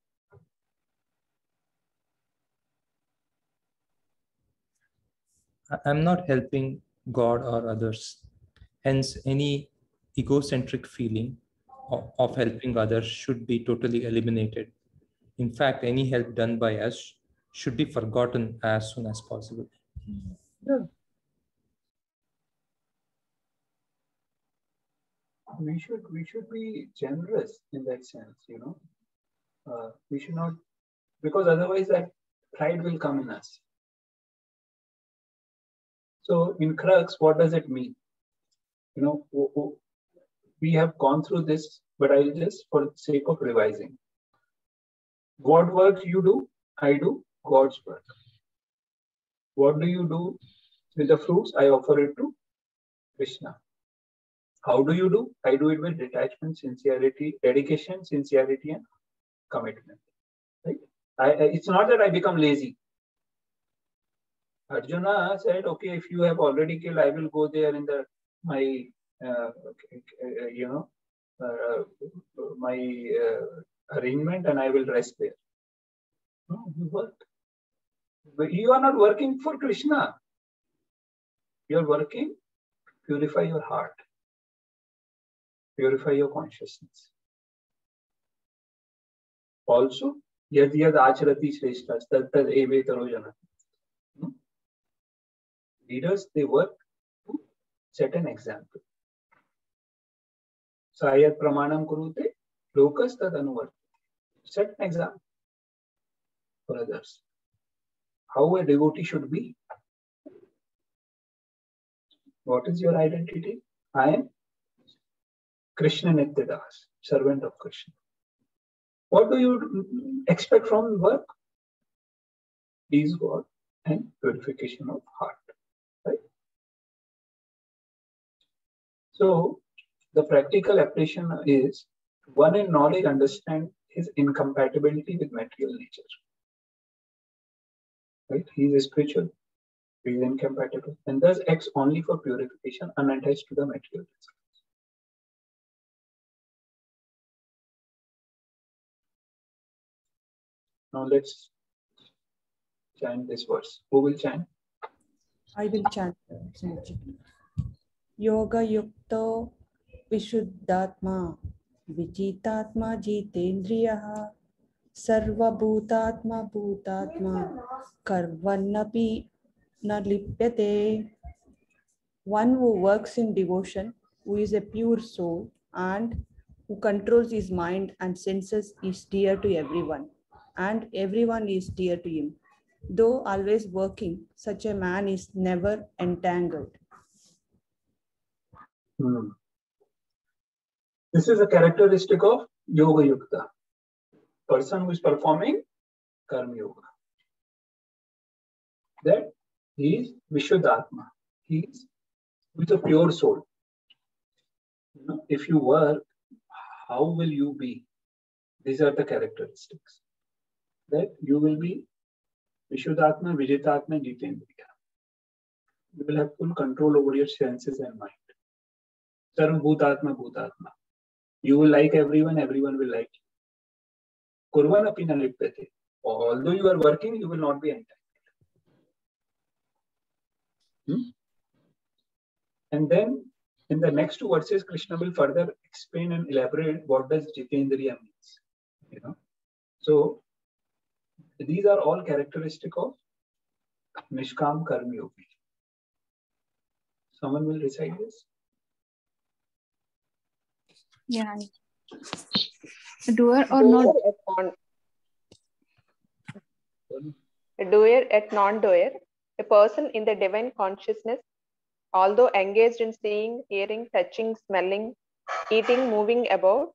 Speaker 8: I'm not helping God or others. Hence, any egocentric feeling of helping others should be totally eliminated. In fact, any help done by us should be forgotten as soon as possible.
Speaker 1: Yeah. We should be generous in that sense, you know. We should not, because otherwise that pride will come in us. So in crux, what does it mean? You know, we have gone through this, but I'll just, for the sake of revising. What work you do, I do God's work. What do you do with the fruits? I offer it to Krishna. How do you do? I do it with detachment, sincerity, dedication, sincerity, and commitment. Right? It's not that I become lazy. Arjuna said, okay, if you have already killed, I will go there in my arrangement and I will rest there. No, you work. But you are not working for Krishna. You are working to purify your heart, purify your consciousness. Also, yad yad acharati shreshtas tad tad eve taro janati. Leaders, they work to set an example. Sayat pramanam kurute, lokas tad anuvartate. Set an example for others. How a devotee should be. What is your identity? I am Krishna Nityadas, servant of Krishna. What do you expect from work? Please God and purification of heart. Right? So, the practical application is, one in knowledge understand his incompatibility with material nature. Right? He is spiritual, he is incompatible, and thus acts only for purification, unattached to the material results. Now let's chant this verse. Who will chant?
Speaker 6: I will chant. Yoga yukto vishuddhatma vijitatma jitendriyaha sarva bhutatma bhutatma karvannapi na lipyate. One who works in devotion, who is a pure soul and who controls his mind and senses, is dear to everyone, and everyone is dear to him. Though always working, such a man is never entangled.
Speaker 1: This is a characteristic of Yoga Yukta, person who is performing Karma Yoga. That he is Vishuddhatma. He is with a pure soul. You know, if you work, how will you be? These are the characteristics. That you will be Vishuddhatma, Vijitatma, Jitendriya. You will have full control over your senses and mind. Sarva Bhutatma, Bhutatma. You will like everyone, everyone will like you. Kurvanapi na lipyate. Although you are working, you will not be entangled. And then in the next two verses, Krishna will further explain and elaborate what does Jitendriya means. You know, so these are all characteristic of Nishkam Karma Yogi. Someone will recite this?
Speaker 7: Yeah. Doer or not?
Speaker 9: A doer at non-doer, a person in the divine consciousness, although engaged in seeing, hearing, touching, smelling, eating, moving about,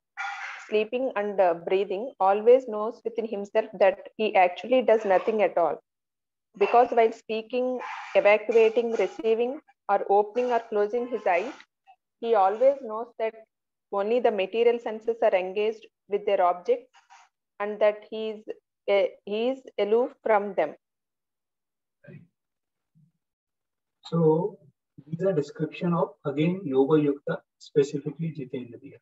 Speaker 9: sleeping and breathing, always knows within himself that he actually does nothing at all. Because while speaking, evacuating, receiving, or opening or closing his eyes, he always knows that only the material senses are engaged with their objects and that he is aloof from them.
Speaker 1: So these are description of, again, Yoga Yukta, specifically Jitendriya.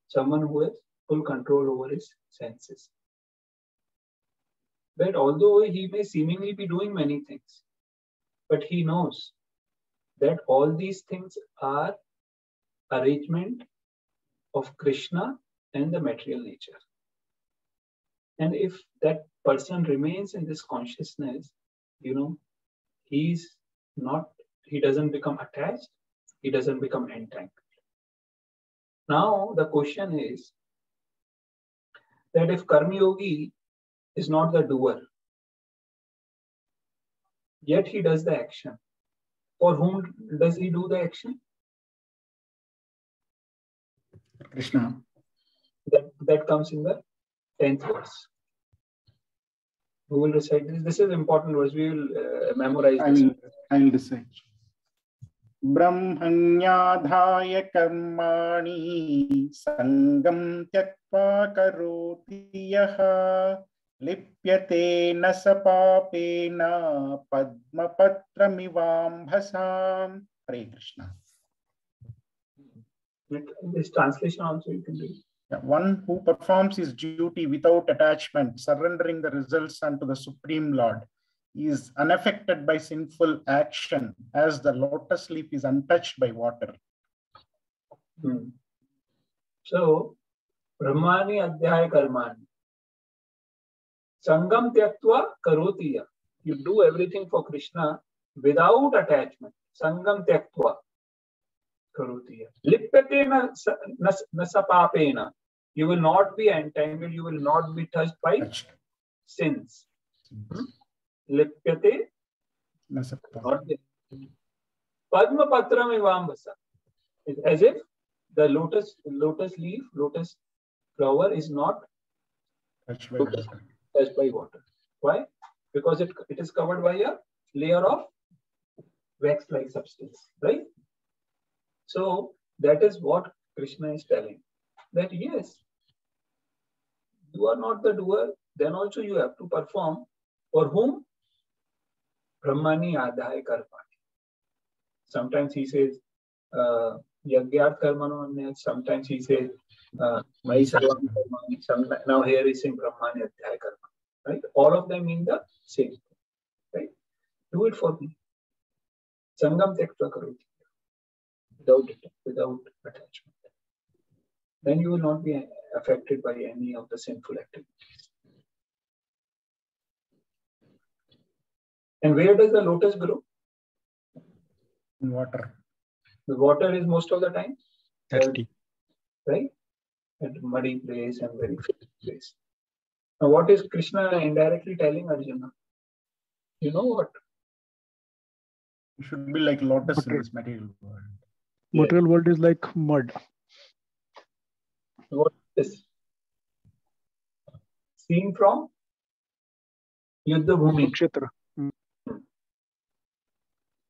Speaker 1: Someone who has full control over his senses. But although he may seemingly be doing many things, but he knows that all these things are arrangement of Krishna and the material nature. And if that person remains in this consciousness, he doesn't become attached, he doesn't become entangled. Now the question is that if Karma Yogi is not the doer, yet he does the action, for whom does he do the action?
Speaker 4: Krishna.
Speaker 1: That comes in the 10th verse. Who will recite this? This is important verse. We will memorize this.
Speaker 4: I will recite. Brahmanyadhaya karmani sangam tyakva karoti yaha lipyate nasapapena padmapatramivambhasam. Hare Krishna.
Speaker 1: This translation also you can do.
Speaker 4: One who performs his duty without attachment, surrendering the results unto the Supreme Lord, is unaffected by sinful action, as the lotus leaf is untouched by water.
Speaker 1: So, Brahmani Adhyaya Karmani. Sangam Tyaktva Karoti. You do everything for Krishna without attachment. Sangam Tyaktva Karoti. Lipyate nasapapena. You will not be entangled, you will not be touched by sins. Lipyate nasapapena. Padma patram ivambasa. As if the lotus leaf, lotus flower is not touched by water. Why? Because it is covered by a layer of wax-like substance, right? So that is what Krishna is telling. That yes, you are not the doer, then also you have to perform. For whom? Brahmani Adhaya Karmani. Sometimes he says Yagyat Karmano, sometimes he says Mai Sarvam Karmani. Now here is saying Brahmani Adhaya Karmani. Right? All of them mean the same thing. Right? Do it for me. Sangam Tyaktva Karoti. Without attachment. Then you will not be affected by any of the sinful activities. And where does the lotus grow?
Speaker 4: In water.
Speaker 1: The water is most of the time
Speaker 2: thirsty.
Speaker 1: Right? At a muddy place and very filthy place. Now what is Krishna indirectly telling Arjuna? You know what?
Speaker 4: You should be like lotus in this material world.
Speaker 5: Material world is like mud.
Speaker 1: What is this? Seen from Yuddha Bhumi.
Speaker 5: Kshetra.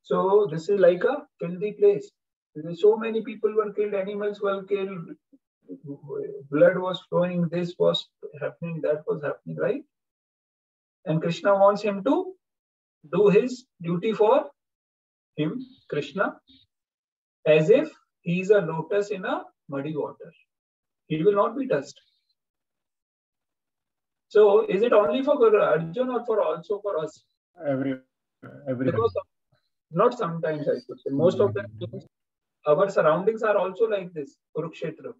Speaker 1: So this is like a filthy place. So many people were killed, animals were killed, blood was flowing, this was happening, that was happening, right? And Krishna wants him to do his duty for him, Krishna, as if he is a lotus in a muddy water. He will not be touched. So is it only for Arjuna or also for us?
Speaker 4: Every
Speaker 1: Because not sometimes, I should say. Most of the time, our surroundings are also like this, Kurukshetra.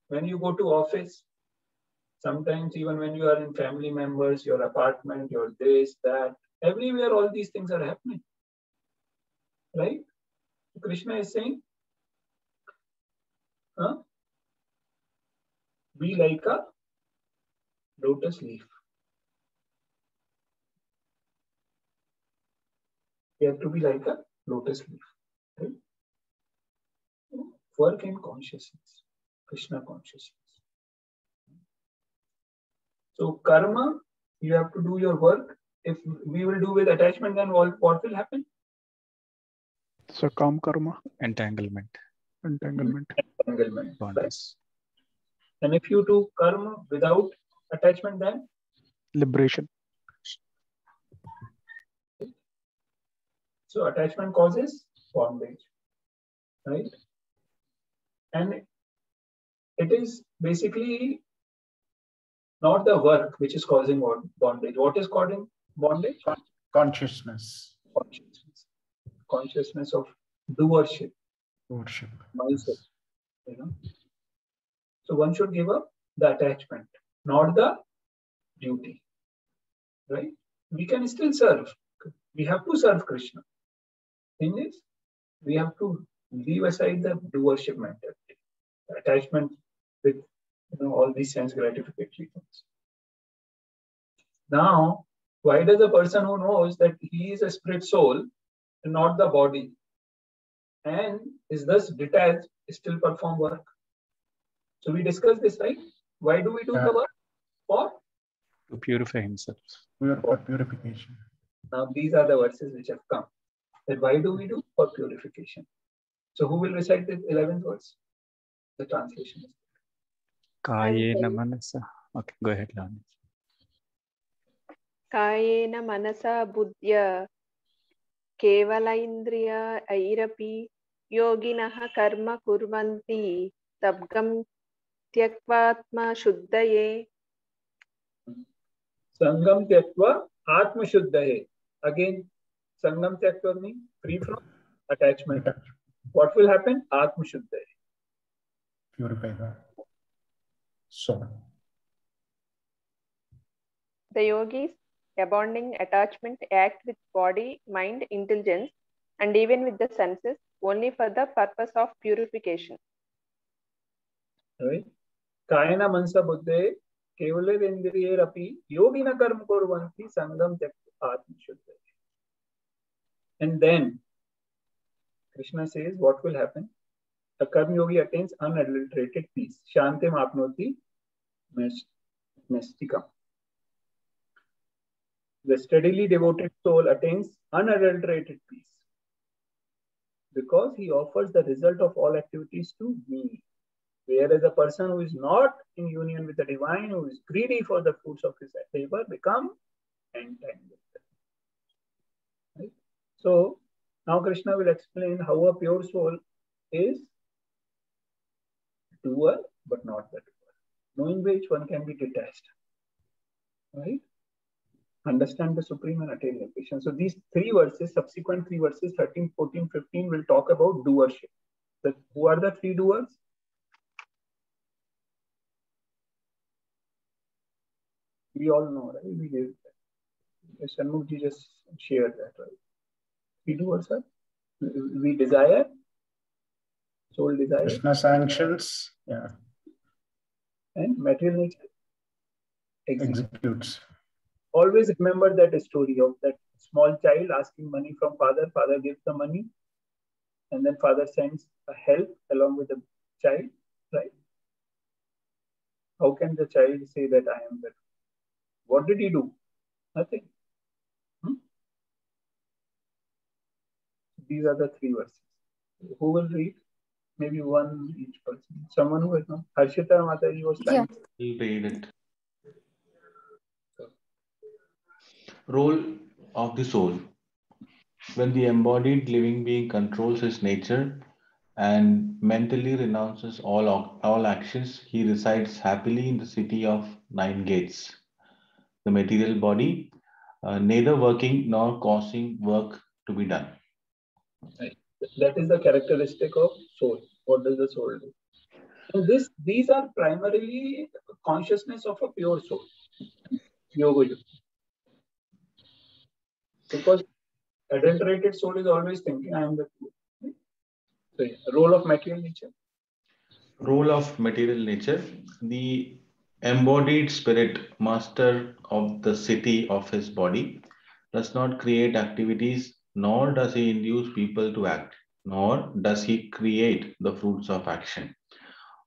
Speaker 1: When you go to office, sometimes even when you are in family members, your apartment, your this, that, everywhere all these things are happening. Right? Krishna is saying, be like a lotus leaf. You have to be like a lotus leaf. Right? Work in consciousness, Krishna consciousness. So karma, you have to do your work. If we will do with attachment, then what will happen?
Speaker 5: Sakam karma.
Speaker 2: Entanglement.
Speaker 5: Entanglement.
Speaker 1: Right? And if you do karma without attachment, then?
Speaker 5: Liberation.
Speaker 1: So attachment causes bondage, right? And it is basically not the work which is causing bondage. What is causing bondage?
Speaker 4: Consciousness.
Speaker 1: Consciousness of doership. Myself. So one should give up the attachment, not the duty, right? We can still serve. We have to serve Krishna. Thing is, we have to leave aside the doership mentality, attachment with all these sense gratificatory things. Now, why does a person who knows that he is a spirit soul and not the body, and is thus detached, still perform work? So we discussed this, right? Why do we do the work? For?
Speaker 2: To purify himself.
Speaker 4: For purification.
Speaker 1: Now these are the verses which have come. That why do we do? For purification. So who will recite the 11th verse? The translation is
Speaker 2: Kayena manasa. Okay, go ahead, Lani.
Speaker 9: Kayena manasa buddhya kevala indriya airapi yoginaha karma kurvanti sabgam tyakvatma shuddhaye.
Speaker 1: Sangam tyaktva atma shuddhaye. Again, sangam tyaktva means free from attachment. What will happen? Atma shuddhaye.
Speaker 4: Purify the soul.
Speaker 9: The yogis, abandoning attachment, act with body, mind, intelligence, and even with the senses, only for the purpose of purification.
Speaker 1: Right? Kayena mansa buddhe kevale indriye rapi yogina karma kurvanti sangam tyaktva atma shuddhaye. And then Krishna says, what will happen? A karma yogi attains unadulterated peace. Shantim apnoti mestikam. The steadily devoted soul attains unadulterated peace because he offers the result of all activities to me. Whereas a person who is not in union with the divine, who is greedy for the fruits of his labor, become entangled. Right? So now Krishna will explain how a pure soul is doer but not the doer, knowing which one can be detached. Right? Understand the supreme and attain location. So these three verses, subsequent three verses, 13, 14, 15, will talk about doership. Who are the three doers? We all know, right? We did that. Shanmukh just shared that, right? Three doers are we desire, soul desire,
Speaker 4: Krishna sanctions, yeah,
Speaker 1: and material nature
Speaker 4: executes.
Speaker 1: Always remember that story of that small child asking money from father. Father gives the money, and then father sends a help along with the child, right? How can the child say that I am better? What did he do? Nothing. These are the three verses. Who will read? Maybe one each person. Someone who has not. Harshita Mataji was trying.
Speaker 10: He'll read it. Role of the soul. When the embodied living being controls his nature and mentally renounces all actions, he resides happily in the city of 9 gates. The material body, neither working nor causing work to be done.
Speaker 1: Right. That is the characteristic of soul. What does the soul do? And these are primarily consciousness of a pure soul. Yoga. Because adulterated soul is always thinking, I am the truth. So, yeah, role of material nature.
Speaker 10: Role of material nature. The embodied spirit, master of the city of his body, does not create activities, nor does he induce people to act, nor does he create the fruits of action.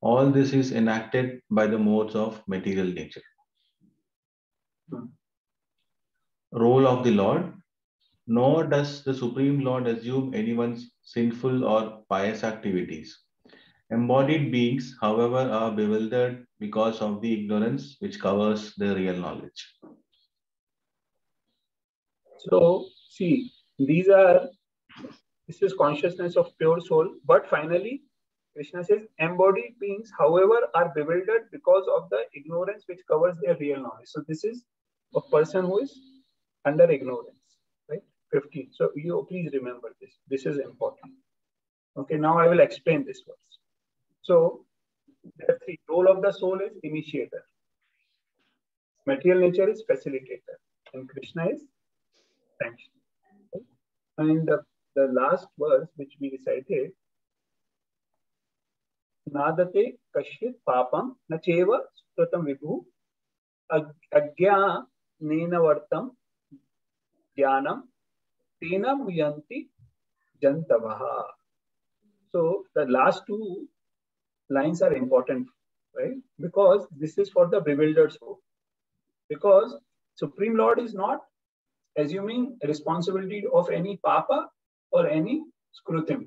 Speaker 10: All this is enacted by the modes of material nature. Role of the Lord. Nor does the Supreme Lord assume anyone's sinful or pious activities. Embodied beings, however, are bewildered because of the ignorance which covers their real knowledge.
Speaker 1: So, see, this is consciousness of pure soul, but finally, Krishna says, embodied beings, however, are bewildered because of the ignorance which covers their real knowledge. So, this is a person who is under ignorance, right? 15. So, you please remember this. This is important. Okay, now I will explain this verse. So, the role of the soul is initiator. Material nature is facilitator and Krishna is sanction. And the last verse which we recited, Nadate Kashit Papam Nacheva Supratam Vibhu Agya Nena Vartam Jnanam Tena Muyanti Jantavaha. So the last two lines are important, right? Because this is for the bewildered soul. Because Supreme Lord is not assuming responsibility of any papa or any skrutim,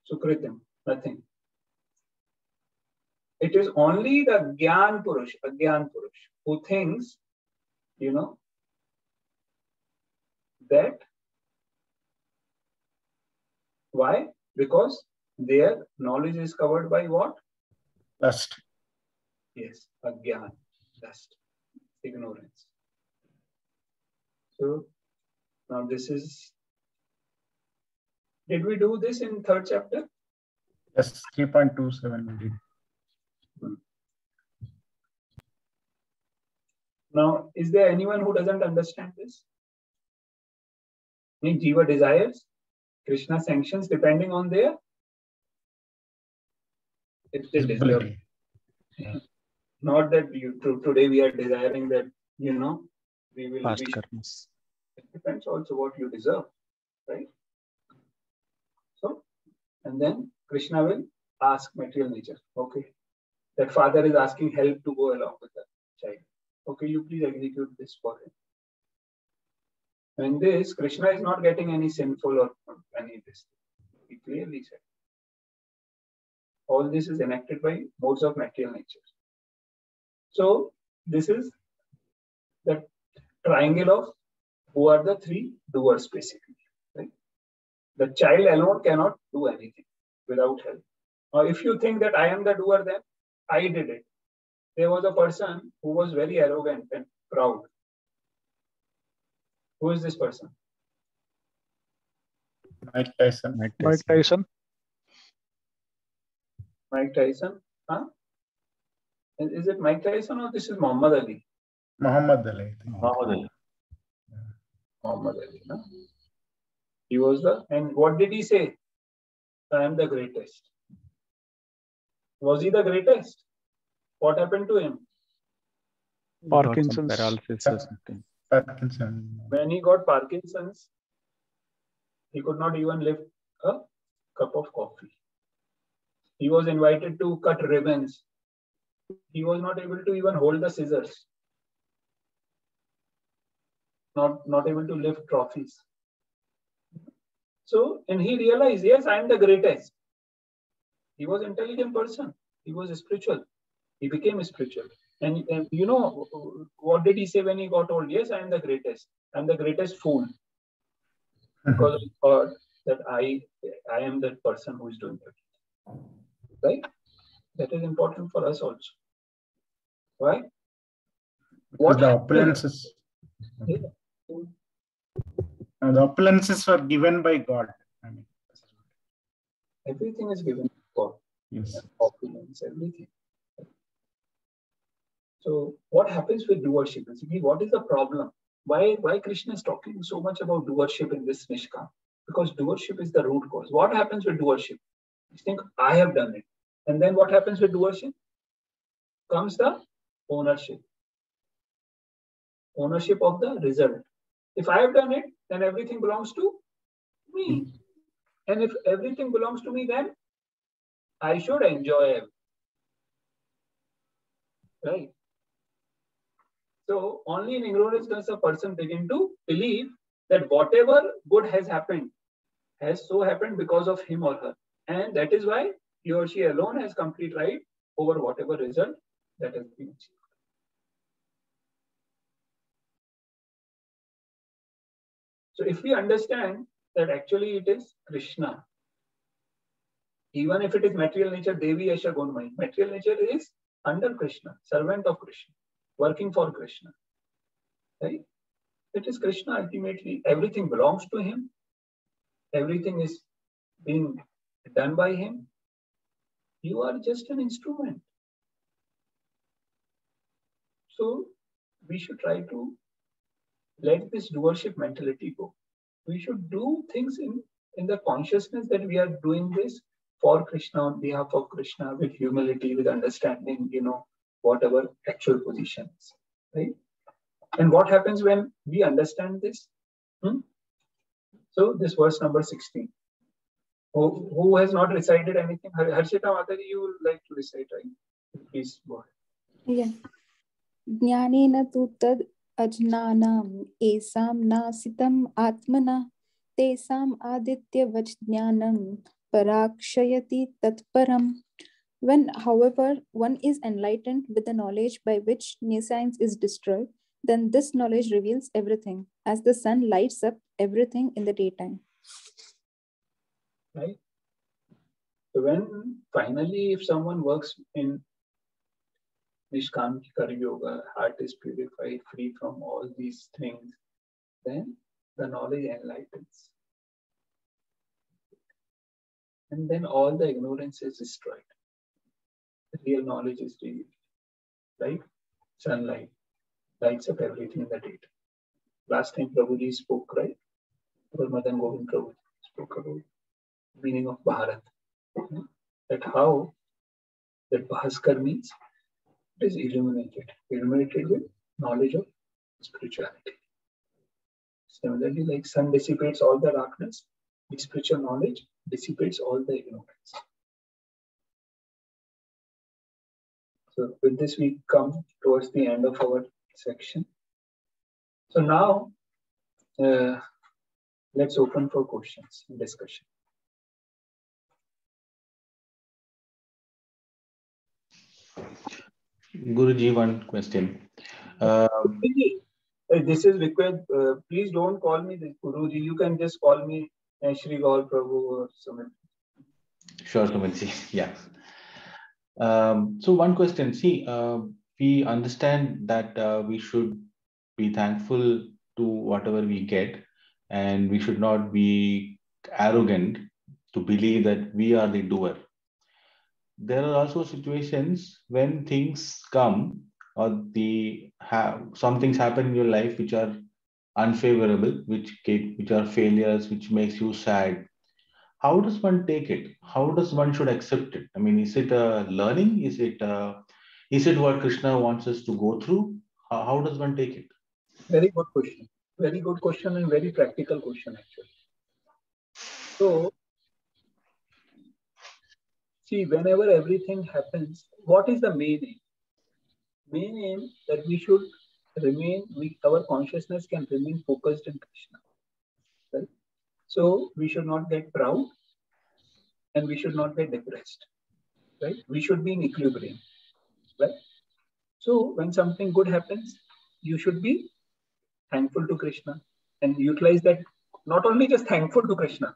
Speaker 1: sukritim, nothing. It is only the Gyan Purush, Agyan Purush, who thinks, that. Why? Because their knowledge is covered by what?
Speaker 4: Lust.
Speaker 1: Yes, Agyan, lust, ignorance. So now this is. Did we do this in third chapter?
Speaker 4: Yes, 3.27 we did.
Speaker 1: Now, is there anyone who doesn't understand this? Any Jiva desires, Krishna sanctions depending on their if they deserve.
Speaker 4: Yeah.
Speaker 1: Not that today we are desiring that, we will
Speaker 2: Past
Speaker 1: be.
Speaker 2: karmas.
Speaker 1: It depends also what you deserve, right? So, and then Krishna will ask material nature. Okay, that father is asking help to go along with the child. Okay, you please execute this for him. And this, Krishna is not getting any sinful or any of this. He clearly said. All this is enacted by modes of material nature. So, this is the triangle of who are the three doers basically. Right? The child alone cannot do anything without help. Now, if you think that I am the doer, then I did it. There was a person who was very arrogant and proud. Who is this person?
Speaker 4: Mike Tyson.
Speaker 5: Mike Tyson.
Speaker 1: Mike Tyson? Huh? Is it Mike Tyson or this is Muhammad Ali?
Speaker 4: Muhammad Ali.
Speaker 10: Muhammad
Speaker 1: Ali. No? He was and what did he say? I am the greatest. Was he the greatest? What happened to him?
Speaker 5: Parkinson's.
Speaker 2: Paralysis or something.
Speaker 4: Parkinson.
Speaker 1: When he got Parkinson's, he could not even lift a cup of coffee. He was invited to cut ribbons. He was not able to even hold the scissors. Not able to lift trophies. So, and he realized, yes, I am the greatest. He was an intelligent person. He was spiritual. He became spiritual. And what did he say when he got old? Yes, I am the greatest. I am the greatest fool. Because I thought that I am that person who is doing it. Right? That is important for us also. Why?
Speaker 4: What the opulences?
Speaker 1: Yeah.
Speaker 4: The opulences were given by God. I mean,
Speaker 1: everything is given by God.
Speaker 4: Yes.
Speaker 1: Opulence, everything. So what happens with doership? Basically, what is the problem? Why Krishna is talking so much about doership in this Nishkam? Because doership is the root cause. What happens with doership? You think, I have done it. And then what happens with doership? Comes the ownership. Ownership of the result. If I have done it, then everything belongs to me. And if everything belongs to me, then I should enjoy it. Right? So only in ignorance does a person begin to believe that whatever good has happened has so happened because of him or her. And that is why he or she alone has complete right over whatever result that has been achieved. So if we understand that actually it is Krishna, even if it is material nature, Devi Asha Gunmai, material nature is under Krishna, servant of Krishna, working for Krishna. Right? It is Krishna ultimately. Everything belongs to him. Everything is being done by him. You are just an instrument. So we should try to let this doership mentality go. We should do things in the consciousness that we are doing this for Krishna, on behalf of Krishna, with humility, with understanding, what our actual position is, right? And what happens when we understand this? So this verse number 16. Who has not recited anything? Harshita Mataji, you would like to recite, right? Please go ahead.
Speaker 7: Yeah. Jnanena tu tad ajnanam esam nasitam atmana tesam aditya vajnanam parakshayati tatparam. When, however, one is enlightened with the knowledge by which nescience is destroyed, then this knowledge reveals everything, as the sun lights up everything in the daytime.
Speaker 1: Right? So when finally, if someone works in Nishkam Karma Yoga, heart is purified, free from all these things, then the knowledge enlightens. And then all the ignorance is destroyed. The real knowledge is revealed. Like sunlight lights up everything in the daytime. Last time Prabhuji spoke, right? Madan Govind Prabhuji spoke about the meaning of Bharat. That how that Bhaskar means it is illuminated with knowledge of spirituality. Similarly, like sun dissipates all the darkness, the spiritual knowledge dissipates all the ignorance. So with this, we come towards the end of our section. So now, let's open for questions and discussion.
Speaker 10: Guruji, one question.
Speaker 1: This is required. Please don't call me Guruji. You can just call me Shri Gaur Prabhu or Sumit.
Speaker 10: Sure, Sumitji. Yeah. So one question. See, we understand that we should be thankful to whatever we get, and we should not be arrogant to believe that we are the doer. There are also situations when things come or some things happen in your life which are unfavorable, which are failures, which makes you sad. How does one take it? How does one should accept it? I mean, is it a learning? Is it what Krishna wants us to go through? How does one take it?
Speaker 1: Very good question. Very good question and very practical question actually. So, see, whenever everything happens, what is the main aim? Main aim that we should remain, our consciousness can remain focused in Krishna. Right? So we should not get proud and we should not get depressed. Right? We should be in equilibrium. Right? So when something good happens, you should be thankful to Krishna and utilize that. Not only just thankful to Krishna,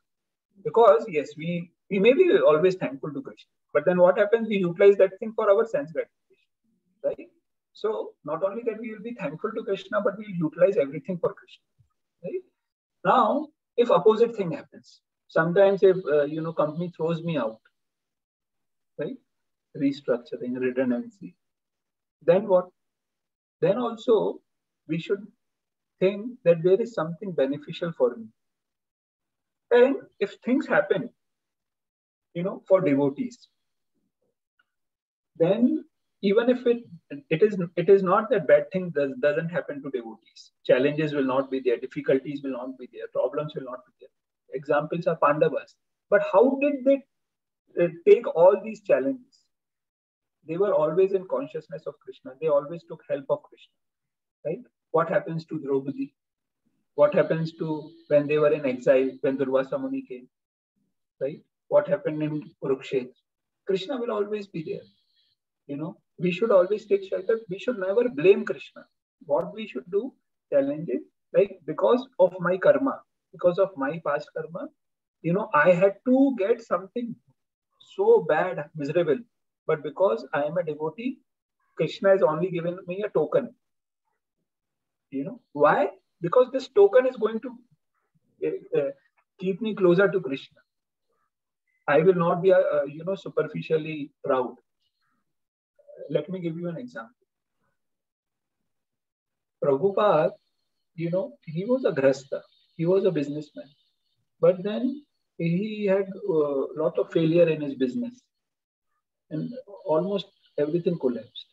Speaker 1: because yes, we may be always thankful to Krishna, but then what happens? We utilize that thing for our sense gratification, right? So not only that we will be thankful to Krishna, but we will utilize everything for Krishna, right? Now, if opposite thing happens, sometimes if company throws me out, right? Restructuring, redundancy, then what? Then also we should think that there is something beneficial for me. And if things happen, for devotees, then even if it is not that bad thing doesn't happen to devotees. Challenges will not be there, difficulties will not be there, problems will not be there. Examples are Pandavas. But how did they take all these challenges? They were always in consciousness of Krishna. They always took help of Krishna, right? What happens to Draupadi? What happens to when they were in exile, when Durvasa Muni came, right? What happened in Kurukshetra? Krishna will always be there. We should always take shelter. We should never blame Krishna. What we should do, challenges, like because of my karma, because of my past karma, I had to get something so bad, miserable. But because I am a devotee, Krishna has only given me a token. Why? Because this token is going to keep me closer to Krishna. I will not be, superficially proud. Let me give you an example. Prabhupada, he was a grasta, he was a businessman, but then he had a lot of failure in his business, and almost everything collapsed.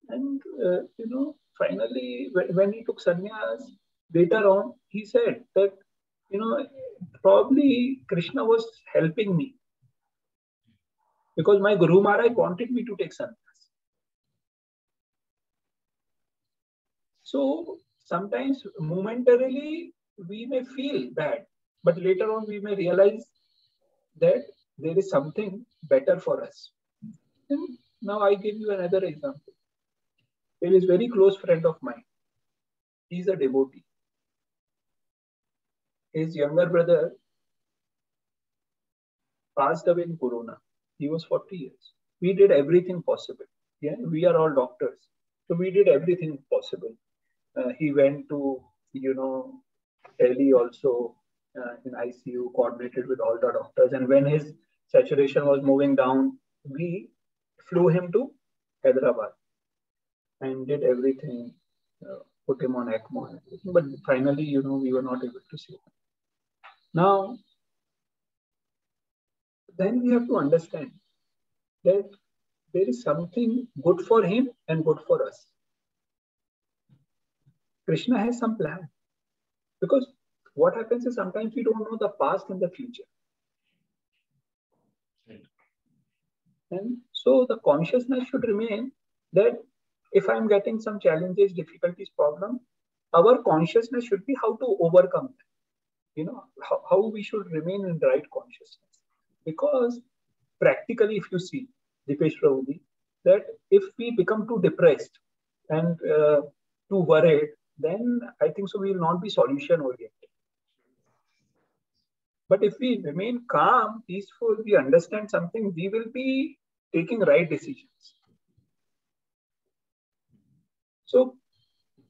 Speaker 1: And finally, when he took sannyas, later on, he said that probably Krishna was helping me because my Guru Maharaj wanted me to take sannyas. So sometimes momentarily we may feel bad, but later on we may realize that there is something better for us. And now I give you another example. There is a very close friend of mine. He's a devotee. His younger brother passed away in Corona. He was 40 years. We did everything possible. Yeah, we are all doctors. So we did everything possible. He went to, Delhi also in ICU, coordinated with all the doctors. And when his saturation was moving down, we flew him to Hyderabad and did everything, put him on ECMO and everything. But finally, we were not able to save him. Now, then we have to understand that there is something good for him and good for us. Krishna has some plan. Because what happens is sometimes we don't know the past and the future. And so the consciousness should remain that if I'm getting some challenges, difficulties, problems, our consciousness should be how to overcome them. How we should remain in the right consciousness. Because practically, if you see, Dipesh Prabhuji, that if we become too depressed and too worried, then I think so we will not be solution oriented. But if we remain calm, peaceful, we understand something, we will be taking right decisions. So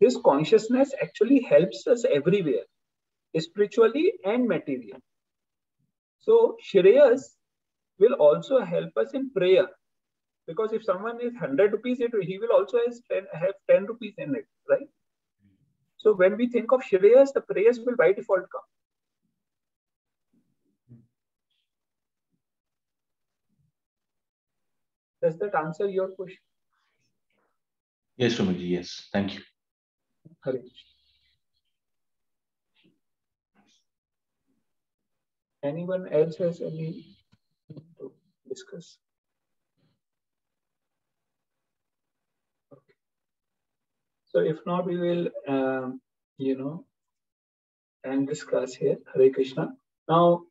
Speaker 1: this consciousness actually helps us everywhere, spiritually and materially. So Shreyas will also help us in prayer. Because if someone is 100 rupees, he will also have 10 rupees in it, right? So when we think of Shreyas, the prayers will by default come. Does that answer your question?
Speaker 10: Yes, Swamiji, yes. Thank you.
Speaker 1: Hare Krishna. Anyone else has anything to discuss? Okay. So if not, we will, end this class here. Hare Krishna. Now,